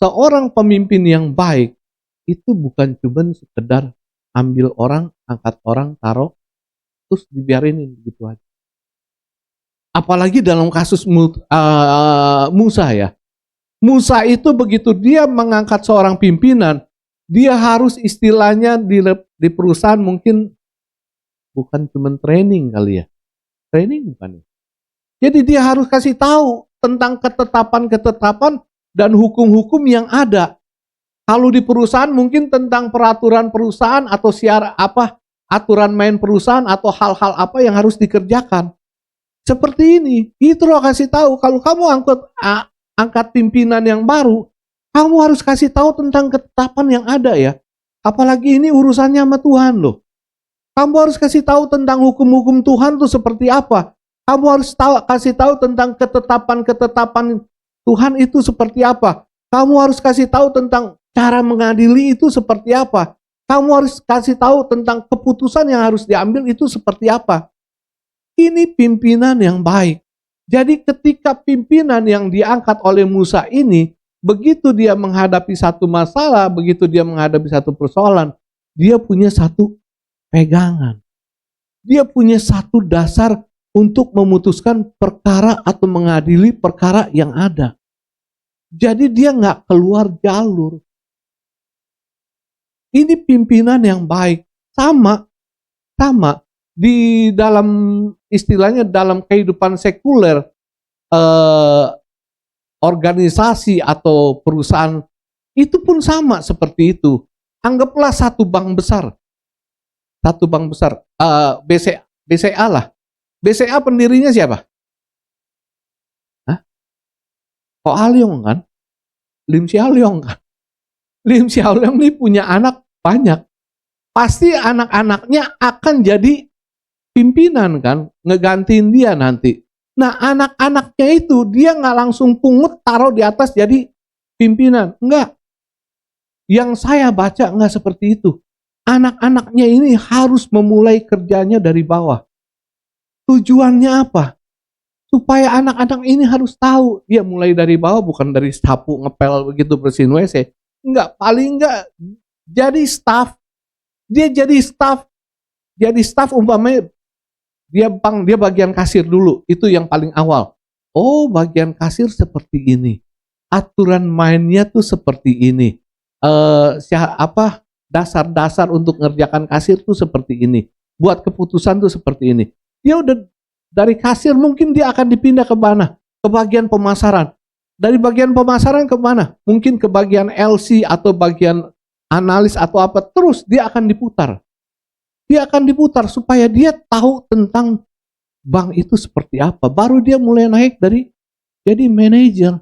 Seorang pemimpin yang baik itu bukan cuma sekedar ambil orang, angkat orang, taruh, terus dibiarin gitu aja. Apalagi dalam kasus Musa ya. Musa itu begitu dia mengangkat seorang pimpinan, dia harus istilahnya di perusahaan mungkin bukan cuma training kali ya. Training bukan ya. Jadi dia harus kasih tahu tentang ketetapan-ketetapan dan hukum-hukum yang ada. Kalau di perusahaan mungkin tentang peraturan perusahaan atau aturan main perusahaan atau hal-hal apa yang harus dikerjakan. Seperti ini, itu loh kasih tahu. Kalau kamu angkat pimpinan yang baru, kamu harus kasih tahu tentang ketetapan yang ada ya. Apalagi ini urusannya sama Tuhan loh. Kamu harus kasih tahu tentang hukum-hukum Tuhan itu seperti apa. Kamu harus kasih tahu tentang ketetapan-ketetapan Tuhan itu seperti apa. Kamu harus kasih tahu tentang cara mengadili itu seperti apa. Kamu harus kasih tahu tentang keputusan yang harus diambil itu seperti apa. Ini pimpinan yang baik. Jadi ketika pimpinan yang diangkat oleh Musa ini, begitu dia menghadapi satu masalah, begitu dia menghadapi satu persoalan, dia punya satu pegangan. Dia punya satu dasar untuk memutuskan perkara atau mengadili perkara yang ada. Jadi dia nggak keluar jalur. Ini pimpinan yang baik. Sama di dalam istilahnya dalam kehidupan sekuler, organisasi atau perusahaan itu pun sama seperti itu. Anggaplah satu bank besar, BCA lah. BCA pendirinya siapa? Ko Alyong kan? Lim Hsia Leong kan? Lim Hsia Leong ini punya anak banyak. Pasti anak-anaknya akan jadi pimpinan kan? Ngegantiin dia nanti. Nah anak-anaknya itu dia nggak langsung pungut taruh di atas jadi pimpinan. Enggak. Yang saya baca nggak seperti itu. Anak-anaknya ini harus memulai kerjanya dari bawah. Tujuannya apa? Supaya anak-anak ini harus tahu. Dia mulai dari bawah, bukan dari sapu ngepel begitu bersihin WC. Enggak, paling enggak jadi staff. Dia jadi staff. Jadi staff umpamanya dia bagian kasir dulu. Itu yang paling awal. Oh, bagian kasir seperti ini. Aturan mainnya tuh seperti ini. Dasar-dasar untuk ngerjakan kasir tuh seperti ini. Buat keputusan tuh seperti ini. Dia udah dari kasir mungkin dia akan dipindah ke mana? Ke bagian pemasaran. Dari bagian pemasaran ke mana? Mungkin ke bagian LC atau bagian analis atau apa. Terus dia akan diputar. Dia akan diputar supaya dia tahu tentang bank itu seperti apa. Baru dia mulai naik dari jadi manajer.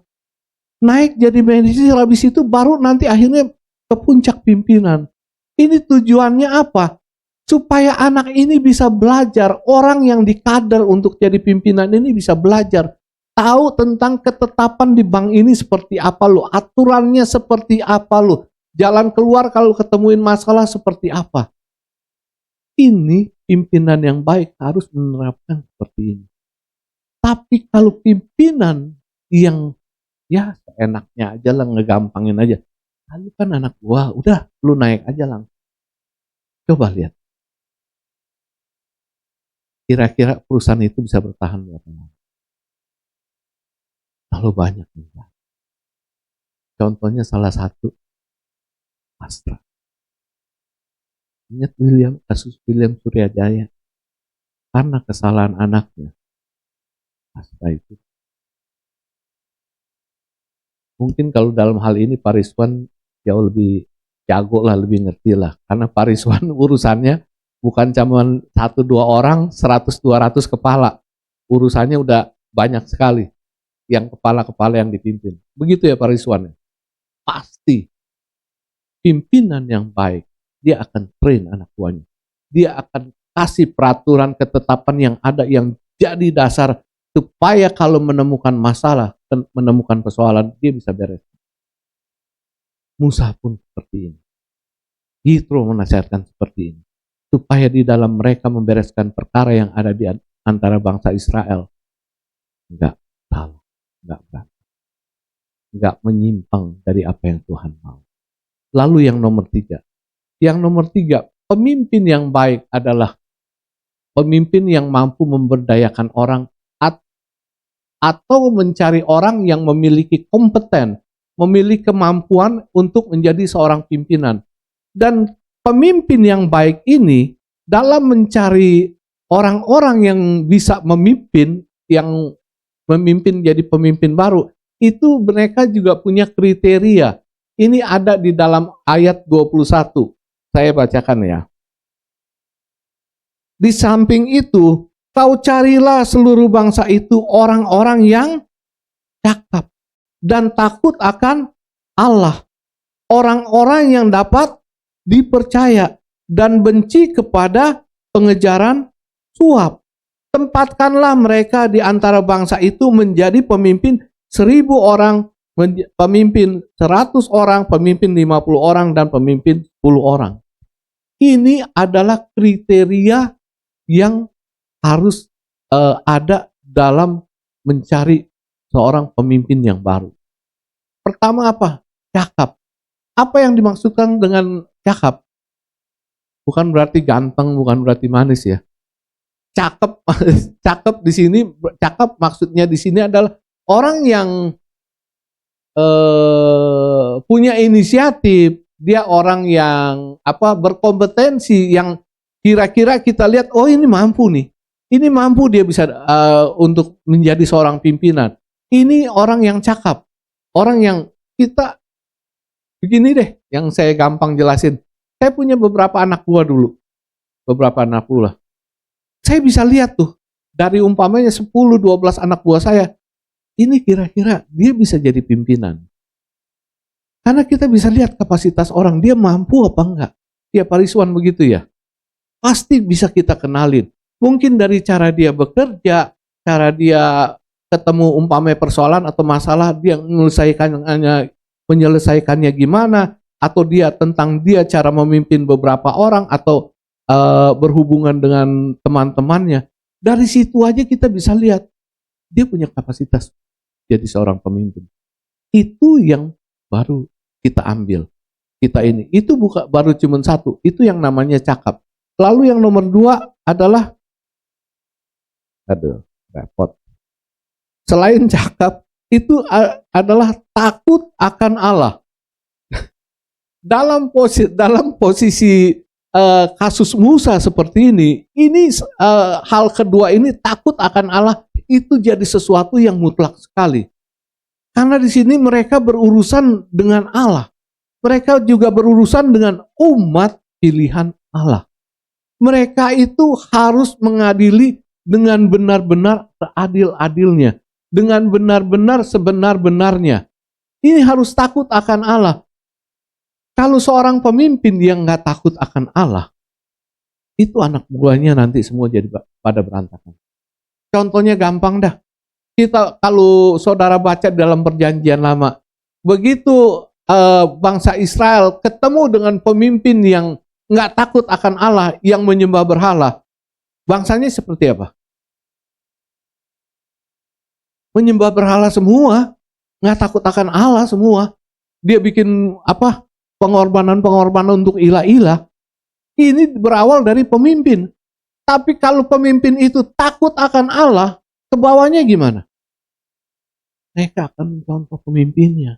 Naik jadi manajer, habis itu baru nanti akhirnya ke puncak pimpinan. Ini tujuannya apa? Supaya anak ini bisa belajar, orang yang dikader untuk jadi pimpinan ini bisa belajar, tahu tentang ketetapan di bank ini seperti apa lo, aturannya seperti apa lo, jalan keluar kalau ketemuin masalah seperti apa. Ini pimpinan yang baik harus menerapkan seperti ini. Tapi kalau pimpinan yang ya enaknya aja lah, ngegampangin aja, lalu kan anak gua, udah lu naik aja langsung. Coba lihat. Kira-kira perusahaan itu bisa bertahan berapa lama? Terlalu banyak. Contohnya salah satu, Astra. Ingat kasus William Suryajaya. Karena kesalahan anaknya, Astra itu. Mungkin kalau dalam hal ini Pak Rizwan jauh lebih jago lah, lebih ngerti lah. Karena Pak Rizwan urusannya bukan cuma 1-2 orang, 100-200 kepala. Urusannya udah banyak sekali yang kepala-kepala yang dipimpin. Begitu ya Pak Rizwan. Pasti pimpinan yang baik, dia akan train anak buahnya. Dia akan kasih peraturan ketetapan yang ada yang jadi dasar supaya kalau menemukan masalah, menemukan persoalan, dia bisa beres. Musa pun seperti ini. Yitro menasihatkan seperti ini. Supaya di dalam mereka membereskan perkara yang ada di antara bangsa Israel. Enggak salah, enggak berat. Enggak menyimpang dari apa yang Tuhan mau. Lalu yang nomor 3. Yang nomor 3, pemimpin yang baik adalah pemimpin yang mampu memberdayakan orang atau mencari orang yang memiliki kompeten, memiliki kemampuan untuk menjadi seorang pimpinan. Dan pemimpin yang baik ini dalam mencari orang-orang yang bisa memimpin, yang memimpin jadi pemimpin baru, itu mereka juga punya kriteria. Ini ada di dalam ayat 21. Saya bacakan ya. Di samping itu, kau carilah seluruh bangsa itu orang-orang yang cakap dan takut akan Allah. Orang-orang yang dapat dipercaya dan benci kepada pengejaran suap. Tempatkanlah mereka di antara bangsa itu menjadi pemimpin 1.000 orang, pemimpin 100 orang, pemimpin 50 orang, dan pemimpin 10 orang. Ini adalah kriteria yang harus ada dalam mencari seorang pemimpin yang baru. Pertama apa? Cakap. Apa yang dimaksudkan dengan cakap? Bukan berarti ganteng, bukan berarti manis ya. Cakep, cakep di sini, cakep maksudnya di sini adalah orang yang punya inisiatif, dia orang yang berkompetensi, yang kira-kira kita lihat, oh ini mampu nih. Ini mampu dia bisa untuk menjadi seorang pimpinan. Ini orang yang cakap. Orang yang kita, begini deh, yang saya gampang jelasin. Saya punya beberapa anak buah dulu. Beberapa anak buah. Saya bisa lihat tuh, dari umpamanya 10-12 anak buah saya, ini kira-kira dia bisa jadi pimpinan. Karena kita bisa lihat kapasitas orang, dia mampu apa enggak. Ya Pak Rizwan begitu ya. Pasti bisa kita kenalin. Mungkin dari cara dia bekerja, cara dia ketemu umpamanya persoalan atau masalah, dia menyelesaikannya gimana, atau dia tentang dia cara memimpin beberapa orang, atau berhubungan dengan teman-temannya. Dari situ aja kita bisa lihat, dia punya kapasitas jadi seorang pemimpin. Itu yang baru kita ambil. Kita ini, itu bukan baru cuma satu, itu yang namanya cakap. Lalu yang nomor 2 adalah, repot. Selain cakap, itu adalah takut akan Allah. Dalam posisi kasus Musa seperti ini hal kedua ini, takut akan Allah, itu jadi sesuatu yang mutlak sekali. Karena di sini mereka berurusan dengan Allah. Mereka juga berurusan dengan umat pilihan Allah. Mereka itu harus mengadili dengan benar-benar seadil-adilnya, dengan benar-benar sebenar-benarnya. Ini harus takut akan Allah. Kalau seorang pemimpin yang nggak takut akan Allah, itu anak buahnya nanti semua jadi pada berantakan. Contohnya gampang dah. Kita kalau saudara baca dalam Perjanjian Lama, begitu bangsa Israel ketemu dengan pemimpin yang nggak takut akan Allah, yang menyembah berhala, bangsanya seperti apa? Menyembah berhala semua, nggak takut akan Allah semua. Dia bikin pengorbanan-pengorbanan untuk ilah-ilah. Ini berawal dari pemimpin. Tapi kalau pemimpin itu takut akan Allah, ke bawahnya gimana? Mereka akan mencontoh pemimpinnya.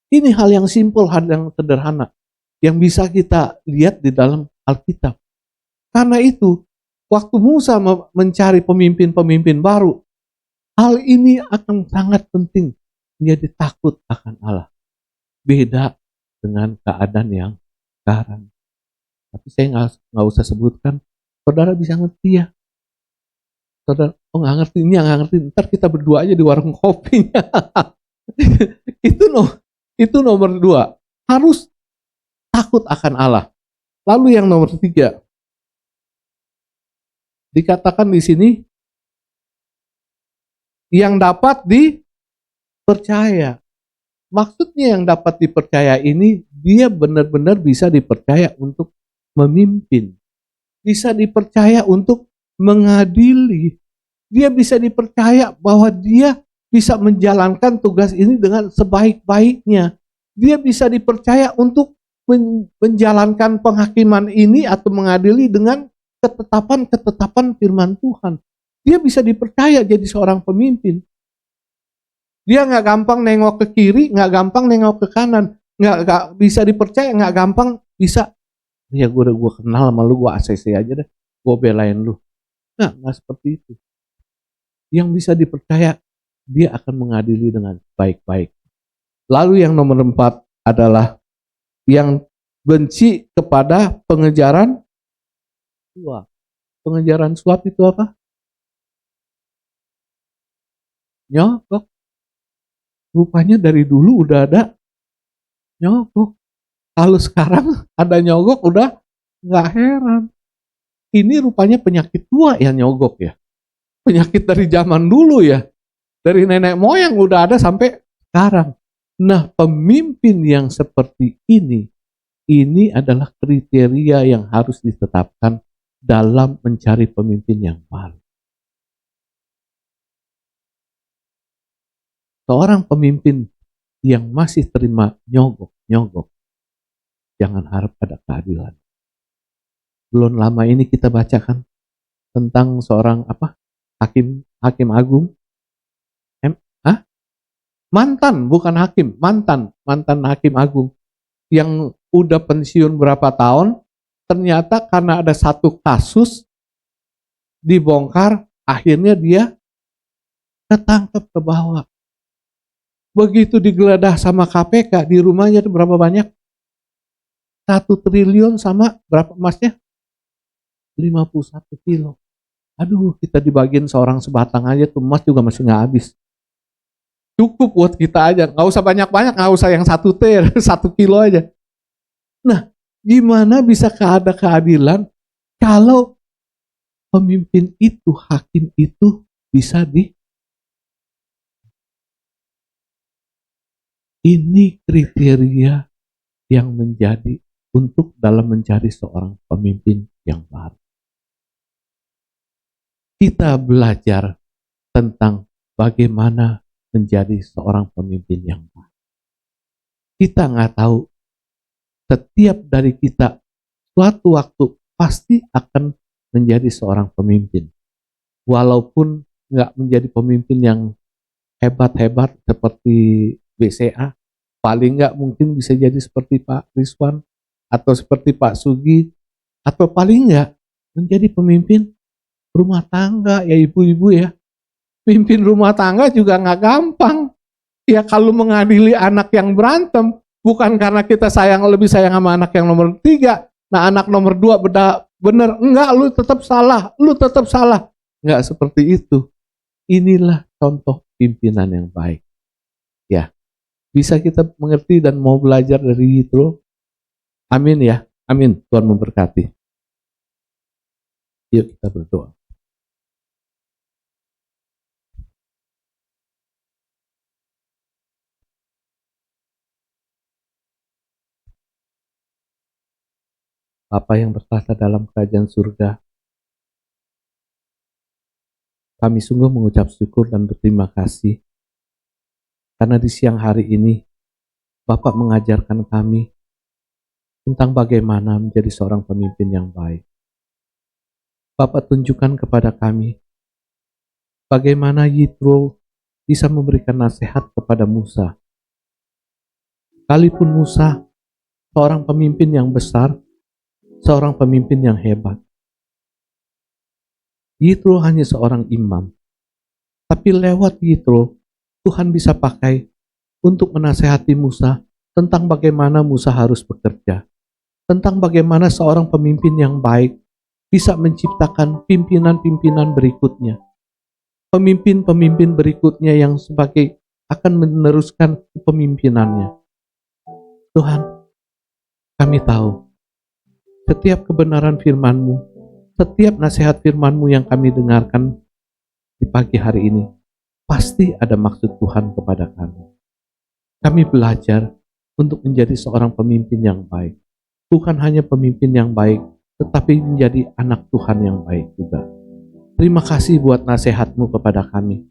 Ini hal yang simpel, hal yang sederhana, yang bisa kita lihat di dalam Alkitab. Karena itu, waktu Musa mencari pemimpin-pemimpin baru, hal ini akan sangat penting, menjadi takut akan Allah. Beda dengan keadaan yang sekarang. Tapi saya nggak usah sebutkan, saudara bisa ngerti ya. Saudara, oh nggak ngerti, ini nggak ngerti, ntar kita berdua aja di warung kopinya. Itu nomor 2, harus takut akan Allah. Lalu yang nomor 3, Dikatakan di sini yang dapat dipercaya. Maksudnya yang dapat dipercaya ini, dia benar-benar bisa dipercaya untuk memimpin. Bisa dipercaya untuk mengadili. Dia bisa dipercaya bahwa dia bisa menjalankan tugas ini dengan sebaik-baiknya. Dia bisa dipercaya untuk menjalankan penghakiman ini atau mengadili dengan ketetapan-ketetapan firman Tuhan. Dia bisa dipercaya jadi seorang pemimpin. Dia nggak gampang nengok ke kiri, nggak gampang nengok ke kanan, nggak bisa dipercaya, nggak gampang bisa. Ya gue kenal sama lu, gue ACC aja deh, gue belain lu. Nggak seperti itu. Yang bisa dipercaya, dia akan mengadili dengan baik-baik. Lalu yang nomor 4 adalah yang benci kepada pengejaran suap. Pengejaran suap itu apa? Nyogok. Rupanya dari dulu udah ada nyogok. Kalau sekarang ada nyogok udah nggak heran. Ini rupanya penyakit tua ya nyogok ya. Penyakit dari zaman dulu ya. Dari nenek moyang udah ada sampai sekarang. Nah, pemimpin yang seperti ini adalah kriteria yang harus ditetapkan dalam mencari pemimpin yang baru. Seorang pemimpin yang masih terima nyogok, jangan harap ada keadilan. Belum lama ini kita bacakan tentang seorang hakim agung, mantan hakim agung yang udah pensiun berapa tahun, ternyata karena ada satu kasus dibongkar, akhirnya dia ketangkep ke bawah. Begitu digeledah sama KPK, di rumahnya itu berapa banyak? 1 triliun sama berapa emasnya? 51 kilo. Aduh, kita dibagiin seorang sebatang aja tuh emas juga masih nggak habis. Cukup buat kita aja, nggak usah banyak-banyak, nggak usah yang 1 T, 1 kilo aja. Nah, gimana bisa ada keadilan kalau pemimpin itu, hakim itu bisa ini kriteria yang menjadi untuk dalam mencari seorang pemimpin yang baru. Kita belajar tentang bagaimana menjadi seorang pemimpin yang baik. Kita nggak tahu, setiap dari kita suatu waktu pasti akan menjadi seorang pemimpin. Walaupun nggak menjadi pemimpin yang hebat-hebat seperti BCA, paling nggak mungkin bisa jadi seperti Pak Rizwan atau seperti Pak Sugi, atau paling nggak menjadi pemimpin rumah tangga ya ibu-ibu ya. Pimpin rumah tangga juga nggak gampang. Ya kalau mengadili anak yang berantem, bukan karena kita lebih sayang sama anak yang nomor 3, nah anak nomor 2 bener, enggak, lu tetap salah. Enggak seperti itu. Inilah contoh pimpinan yang baik. Ya, bisa kita mengerti dan mau belajar dari Yitro. Amin ya, amin. Tuhan memberkati. Yuk kita berdoa. Bapa yang bertahta dalam kerajaan surga, kami sungguh mengucap syukur dan berterima kasih karena di siang hari ini Bapak mengajarkan kami tentang bagaimana menjadi seorang pemimpin yang baik. Bapak tunjukkan kepada kami bagaimana Yitro bisa memberikan nasihat kepada Musa. Sekalipun Musa seorang pemimpin yang besar, seorang pemimpin yang hebat, Yitro hanya seorang imam. Tapi lewat Yitro, Tuhan bisa pakai untuk menasehati Musa tentang bagaimana Musa harus bekerja, tentang bagaimana seorang pemimpin yang baik bisa menciptakan pimpinan-pimpinan berikutnya, pemimpin-pemimpin berikutnya yang sebagai akan meneruskan kepemimpinannya. Tuhan, kami tahu setiap kebenaran firman-Mu, setiap nasihat firman-Mu yang kami dengarkan di pagi hari ini, pasti ada maksud Tuhan kepada kami. Kami belajar untuk menjadi seorang pemimpin yang baik. Bukan hanya pemimpin yang baik, tetapi menjadi anak Tuhan yang baik juga. Terima kasih buat nasihat-Mu kepada kami,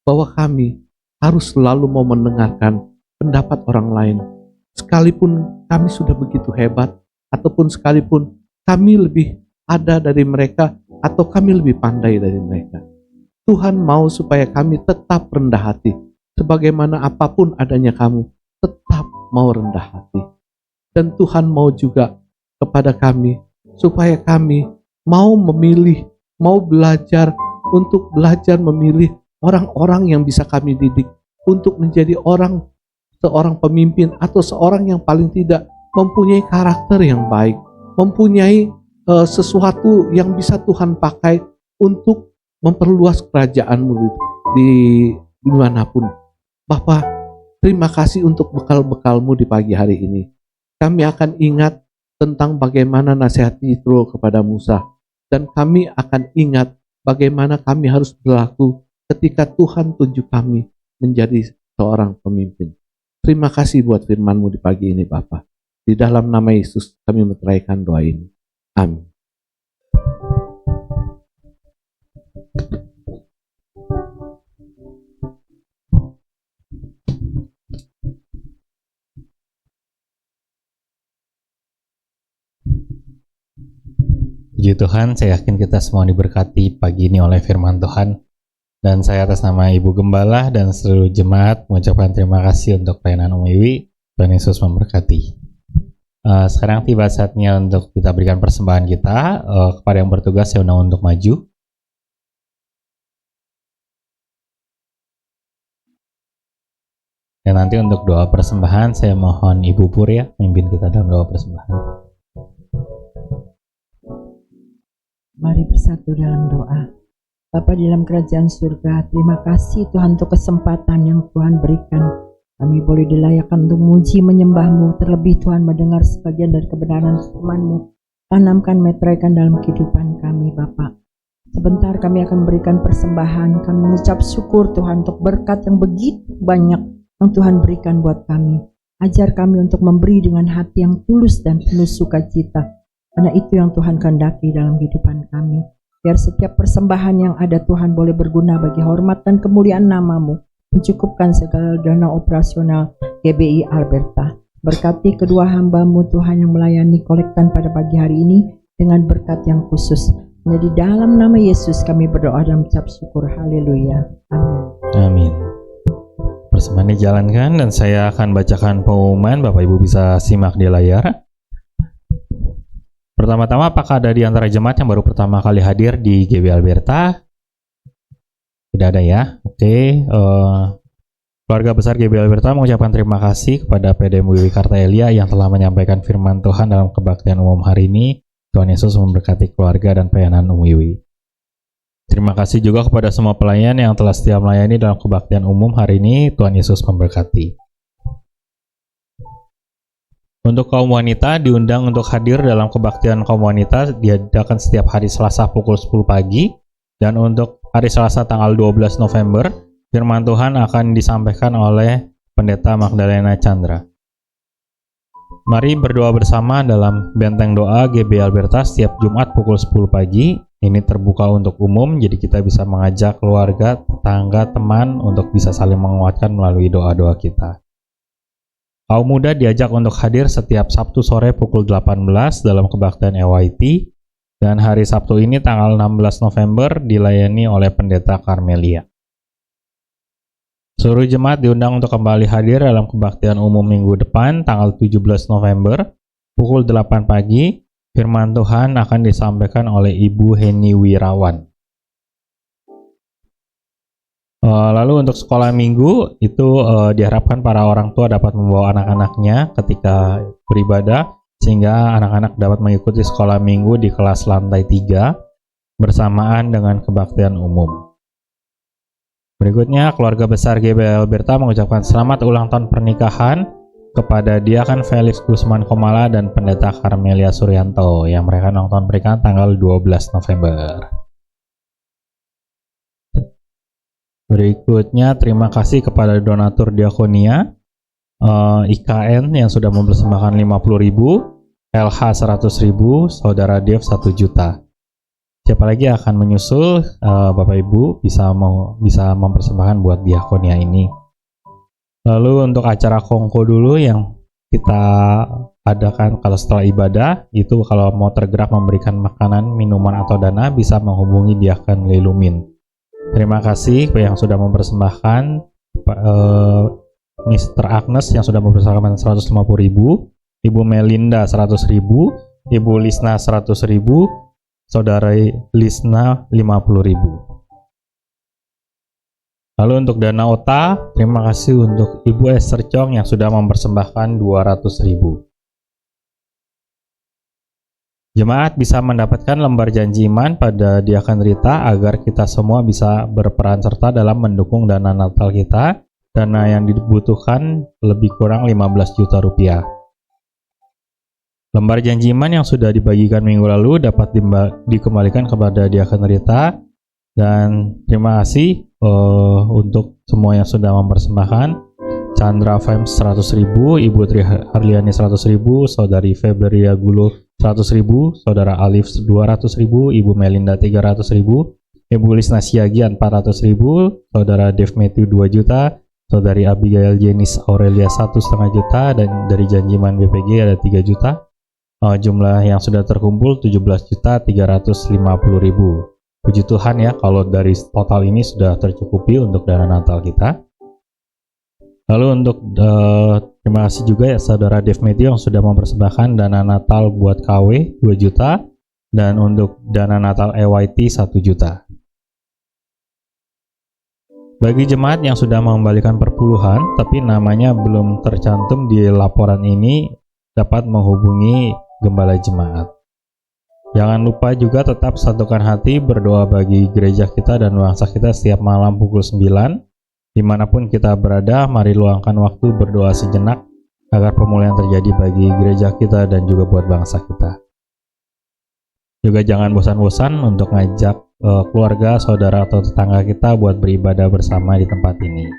bahwa kami harus selalu mau mendengarkan pendapat orang lain. Sekalipun kami sudah begitu hebat, ataupun sekalipun kami lebih ada dari mereka, atau kami lebih pandai dari mereka. Tuhan mau supaya kami tetap rendah hati. Sebagaimana apapun adanya kamu, tetap mau rendah hati. Dan Tuhan mau juga kepada kami, supaya kami mau memilih, mau belajar untuk belajar memilih orang-orang yang bisa kami didik untuk menjadi seorang pemimpin atau seorang yang paling tidak mempunyai karakter yang baik, mempunyai sesuatu yang bisa Tuhan pakai untuk memperluas kerajaan-Mu di dimanapun. Bapa, terima kasih untuk bekal-bekal-Mu di pagi hari ini. Kami akan ingat tentang bagaimana nasihat Yitro kepada Musa, dan kami akan ingat bagaimana kami harus berlaku ketika Tuhan tunjuk kami menjadi seorang pemimpin. Terima kasih buat firman-Mu di pagi ini, Bapa. Di dalam nama Yesus kami meteraikan doa ini. Amin. Puji Tuhan, saya yakin kita semua diberkati pagi ini oleh firman Tuhan. Dan saya atas nama Ibu Gembala dan seluruh jemaat mengucapkan terima kasih untuk pelayanan Wiwi. Tuhan Yesus memberkati. Sekarang tiba saatnya untuk kita berikan persembahan kita. Kepada yang bertugas saya undang untuk maju. Dan nanti untuk doa persembahan saya mohon Ibu Pur ya memimpin kita dalam doa persembahan. Mari bersatu dalam doa. Bapa di dalam kerajaan surga, terima kasih Tuhan untuk kesempatan yang Tuhan berikan. Kami boleh dilayakkan untuk memuji menyembah-Mu, terlebih Tuhan mendengar sebagian dari kebenaran firman-Mu. Tanamkan, meteraikan dalam kehidupan kami Bapa. Sebentar kami akan berikan persembahan. Kami mengucap syukur Tuhan untuk berkat yang begitu banyak yang Tuhan berikan buat kami. Ajar kami untuk memberi dengan hati yang tulus dan penuh sukacita. Karena itu yang Tuhan kehendaki dalam kehidupan kami. Biar setiap persembahan yang ada Tuhan boleh berguna bagi hormat dan kemuliaan nama-Mu. Mencukupkan segala dana operasional GBI Alberta. Berkati kedua hamba-Mu Tuhan yang melayani kolektan pada pagi hari ini dengan berkat yang khusus. Jadi dalam nama Yesus kami berdoa dan mengucap syukur. Haleluya. Amin. Amin. Persembahan dijalankan dan saya akan bacakan pengumuman. Bapak Ibu bisa simak di layar. Pertama-tama, apakah ada di antara jemaat yang baru pertama kali hadir di GBI Alberta? Tidak ada ya. Oke. Keluarga besar GBI Alberta mengucapkan terima kasih kepada PDM Wiwi Kartaelia yang telah menyampaikan firman Tuhan dalam kebaktian umum hari ini. Tuhan Yesus memberkati keluarga dan pelayanan Wiwi. Terima kasih juga kepada semua pelayan yang telah setia melayani dalam kebaktian umum hari ini. Tuhan Yesus memberkati. Untuk kaum wanita diundang untuk hadir dalam kebaktian kaum wanita diadakan setiap hari Selasa pukul 10 pagi. Dan untuk hari Selasa tanggal 12 November, firman Tuhan akan disampaikan oleh Pendeta Magdalena Chandra. Mari berdoa bersama dalam benteng doa GBI Alberta setiap Jumat pukul 10 pagi. Ini terbuka untuk umum, jadi kita bisa mengajak keluarga, tetangga, teman untuk bisa saling menguatkan melalui doa-doa kita. Kaum muda diajak untuk hadir setiap Sabtu sore pukul 18 dalam kebaktian EYT, dan hari Sabtu ini tanggal 16 November dilayani oleh Pendeta Carmelia. Seluruh jemaat diundang untuk kembali hadir dalam kebaktian umum minggu depan tanggal 17 November pukul 8 pagi. Firman Tuhan akan disampaikan oleh Ibu Heni Wirawan. Lalu untuk sekolah minggu itu diharapkan para orang tua dapat membawa anak-anaknya ketika beribadah sehingga anak-anak dapat mengikuti sekolah minggu di kelas lantai 3 bersamaan dengan kebaktian umum. Berikutnya keluarga besar GBI Alberta mengucapkan selamat ulang tahun pernikahan kepada Diakan Felix Gusman Komala dan Pendeta Karmelia Suryanto yang mereka nonton pernikahan tanggal 12 November. Berikutnya terima kasih kepada donatur diakonia IKN yang sudah mempersembahkan 50.000, LH 100.000, Saudara Dev 1 juta. Siapa lagi akan menyusul? Bapak Ibu bisa mempersembahkan buat diakonia ini. Lalu untuk acara kongko dulu yang kita adakan kalau setelah ibadah, itu kalau mau tergerak memberikan makanan, minuman atau dana bisa menghubungi Diaken Lilumin. Terima kasih yang sudah mempersembahkan, Mr. Agnes yang sudah mempersembahkan 150.000, Ibu Melinda 100.000, Ibu Lisna 100.000, Saudara Lisna 50.000. Lalu untuk dana OTA, terima kasih untuk Ibu Esther Chong yang sudah mempersembahkan 200.000. Jemaat bisa mendapatkan lembar janji iman pada Diaken Rita agar kita semua bisa berperan serta dalam mendukung dana Natal kita. Dana yang dibutuhkan lebih kurang 15 juta rupiah. Lembar janji iman yang sudah dibagikan minggu lalu dapat dikembalikan kepada Diaken Rita. Dan terima kasih untuk semua yang sudah mempersembahkan. Chandra Fems 100.000, Ibu Tri Harliani 100.000, Saudari Febria Gulo 100.000, Saudara Alif 200.000, Ibu Melinda 300.000, Ibu Lisna Siagian 400.000, Saudara Dev Matthew 2 juta, Saudari Abigail Jenis Aurelia 1,5 juta, dan dari Janjiman BPG ada 3 juta. Jumlah yang sudah terkumpul 17.350.000. Puji Tuhan ya, kalau dari total ini sudah tercukupi untuk dana Natal kita. Lalu untuk terima kasih juga ya Saudara Dev Matthew yang sudah mempersembahkan dana Natal buat KW 2 juta dan untuk dana Natal EYT 1 juta. Bagi jemaat yang sudah mengembalikan perpuluhan tapi namanya belum tercantum di laporan ini, dapat menghubungi gembala jemaat. Jangan lupa juga tetap satukan hati berdoa bagi gereja kita dan bangsa kita setiap malam pukul 9. Dimanapun kita berada, mari luangkan waktu berdoa sejenak agar pemulihan terjadi bagi gereja kita dan juga buat bangsa kita. Juga jangan bosan-bosan untuk ngajak keluarga, saudara, atau tetangga kita buat beribadah bersama di tempat ini.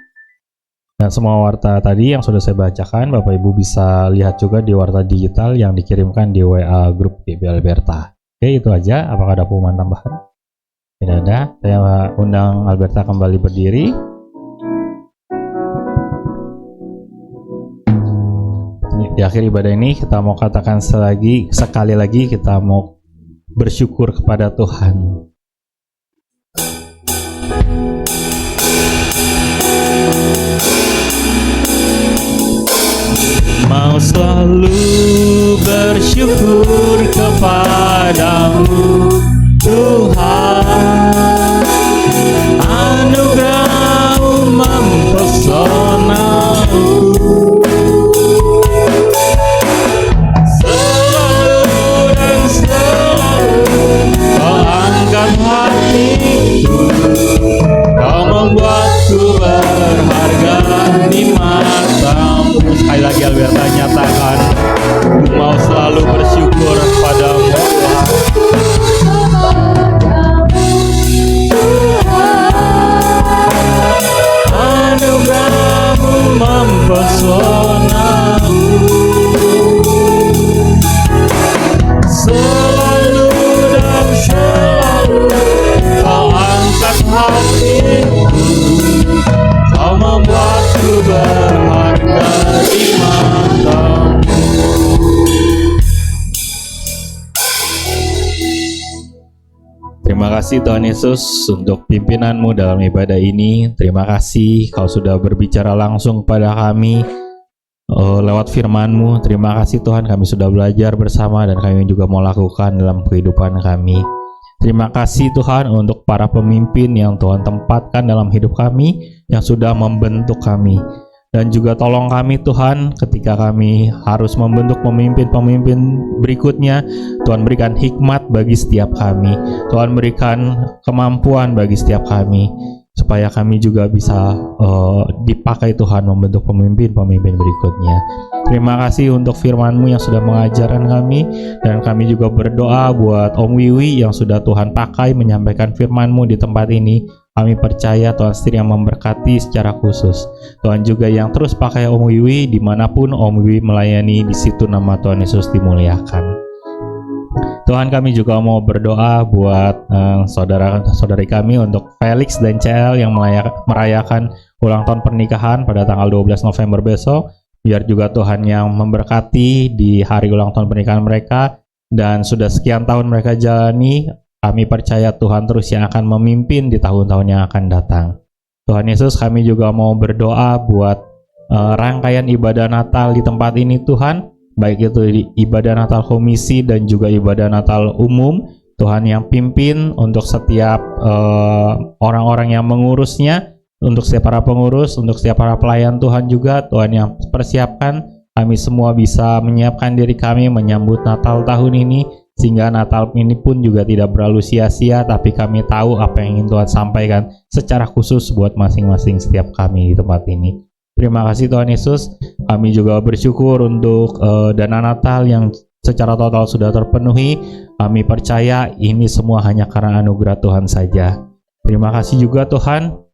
Dan semua warta tadi yang sudah saya bacakan, Bapak Ibu bisa lihat juga di warta digital yang dikirimkan di WA grup GBI Alberta. Oke, itu aja. Apakah ada pengumuman tambahan? Tidak ada. Saya undang Alberta kembali berdiri. Di akhir ibadah ini kita mau katakan sekali lagi kita mau bersyukur kepada Tuhan. Mau selalu bersyukur kepadamu Tuhan, anugerah-Mu mempesonaku. Selalu dan selalu Kau angkat hatiku, Kau membuatku berharga di matamu. Sekali lagi Alberta nyatakan, mau selalu bersyukur padamu Tuhan. Anugerah-Mu mempesonaku. Selalu dan selalu Kau angkat hatiku, Kau membuatku berharga di matamu. Terima kasih Tuhan Yesus untuk pimpinan-Mu dalam ibadah ini. Terima kasih Kau sudah berbicara langsung pada kami lewat firman-Mu. Terima kasih Tuhan, kami sudah belajar bersama dan kami juga mau lakukan dalam kehidupan kami. Terima kasih Tuhan untuk para pemimpin yang Tuhan tempatkan dalam hidup kami, yang sudah membentuk kami. Dan juga tolong kami Tuhan ketika kami harus membentuk pemimpin-pemimpin berikutnya. Tuhan berikan hikmat bagi setiap kami. Tuhan berikan kemampuan bagi setiap kami. supaya kami juga bisa dipakai Tuhan membentuk pemimpin-pemimpin berikutnya. Terima kasih untuk firman-Mu yang sudah mengajarkan kami, dan kami juga berdoa buat Om Wiwi yang sudah Tuhan pakai menyampaikan firman-Mu di tempat ini. Kami percaya Tuhan sendiri yang memberkati secara khusus. Tuhan juga yang terus pakai Om Wiwi dimanapun Om Wiwi melayani, di situ nama Tuhan Yesus dimuliakan. Tuhan, kami juga mau berdoa buat saudara-saudari kami untuk Felix dan CL yang merayakan ulang tahun pernikahan pada tanggal 12 November besok. Biar juga Tuhan yang memberkati di hari ulang tahun pernikahan mereka, dan sudah sekian tahun mereka jalani, kami percaya Tuhan terus yang akan memimpin di tahun-tahun yang akan datang. Tuhan Yesus, kami juga mau berdoa buat rangkaian ibadah Natal di tempat ini Tuhan, baik itu di ibadah Natal komisi dan juga ibadah Natal umum. Tuhan yang pimpin untuk setiap orang-orang yang mengurusnya, untuk setiap para pengurus, untuk setiap para pelayan Tuhan juga. Tuhan yang persiapkan kami semua bisa menyiapkan diri kami menyambut Natal tahun ini, sehingga Natal ini pun juga tidak berlalu sia-sia, tapi kami tahu apa yang ingin Tuhan sampaikan secara khusus buat masing-masing setiap kami di tempat ini. Terima kasih Tuhan Yesus. Kami juga bersyukur untuk dana Natal yang secara total sudah terpenuhi. Kami percaya ini semua hanya karena anugerah Tuhan saja. Terima kasih juga Tuhan.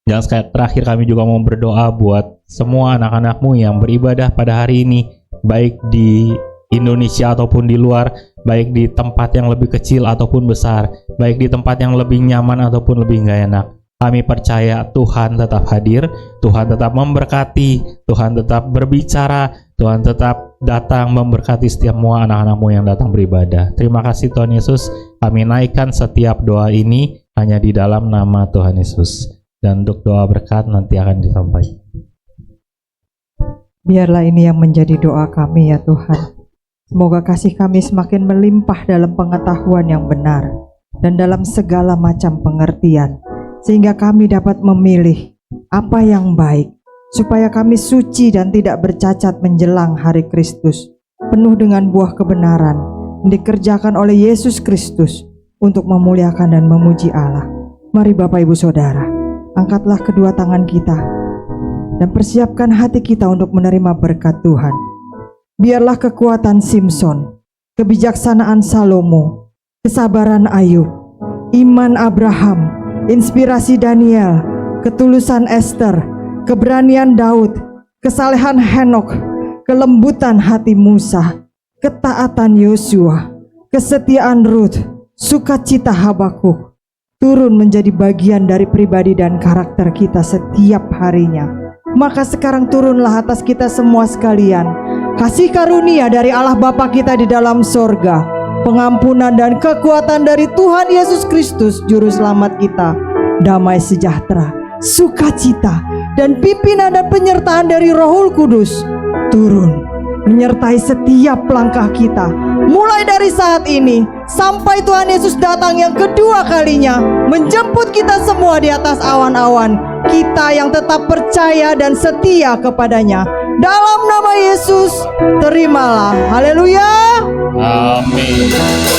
Dan sekali terakhir kami juga mau berdoa buat semua anak-anak-Mu yang beribadah pada hari ini, baik di Indonesia ataupun di luar, baik di tempat yang lebih kecil ataupun besar, baik di tempat yang lebih nyaman ataupun lebih nggak enak. Kami percaya Tuhan tetap hadir, Tuhan tetap memberkati, Tuhan tetap berbicara, Tuhan tetap datang memberkati setiap semua anak-anak-Mu yang datang beribadah. Terima kasih Tuhan Yesus, kami naikkan setiap doa ini hanya di dalam nama Tuhan Yesus. Dan untuk doa berkat nanti akan disampaikan. Biarlah ini yang menjadi doa kami ya Tuhan. Semoga kasih kami semakin melimpah dalam pengetahuan yang benar dan dalam segala macam pengertian, sehingga kami dapat memilih apa yang baik, supaya kami suci dan tidak bercacat menjelang hari Kristus, penuh dengan buah kebenaran dikerjakan oleh Yesus Kristus untuk memuliakan dan memuji Allah. Mari Bapak Ibu Saudara, angkatlah kedua tangan kita dan persiapkan hati kita untuk menerima berkat Tuhan. Biarlah kekuatan Simson, kebijaksanaan Salomo, kesabaran Ayub, iman Abraham, inspirasi Daniel, ketulusan Esther, keberanian Daud, kesalehan Henok, kelembutan hati Musa, ketaatan Yosua, kesetiaan Ruth, sukacita Habakuk, turun menjadi bagian dari pribadi dan karakter kita setiap harinya. Maka sekarang turunlah atas kita semua sekalian kasih karunia dari Allah Bapa kita di dalam sorga, pengampunan dan kekuatan dari Tuhan Yesus Kristus Juru Selamat kita, damai sejahtera, sukacita, dan pimpinan dan penyertaan dari Rohul Kudus turun menyertai setiap langkah kita, mulai dari saat ini sampai Tuhan Yesus datang yang kedua kalinya menjemput kita semua di atas awan-awan. Kita yang tetap percaya dan setia kepadanya, dalam nama Yesus terimalah. Haleluya. Amin.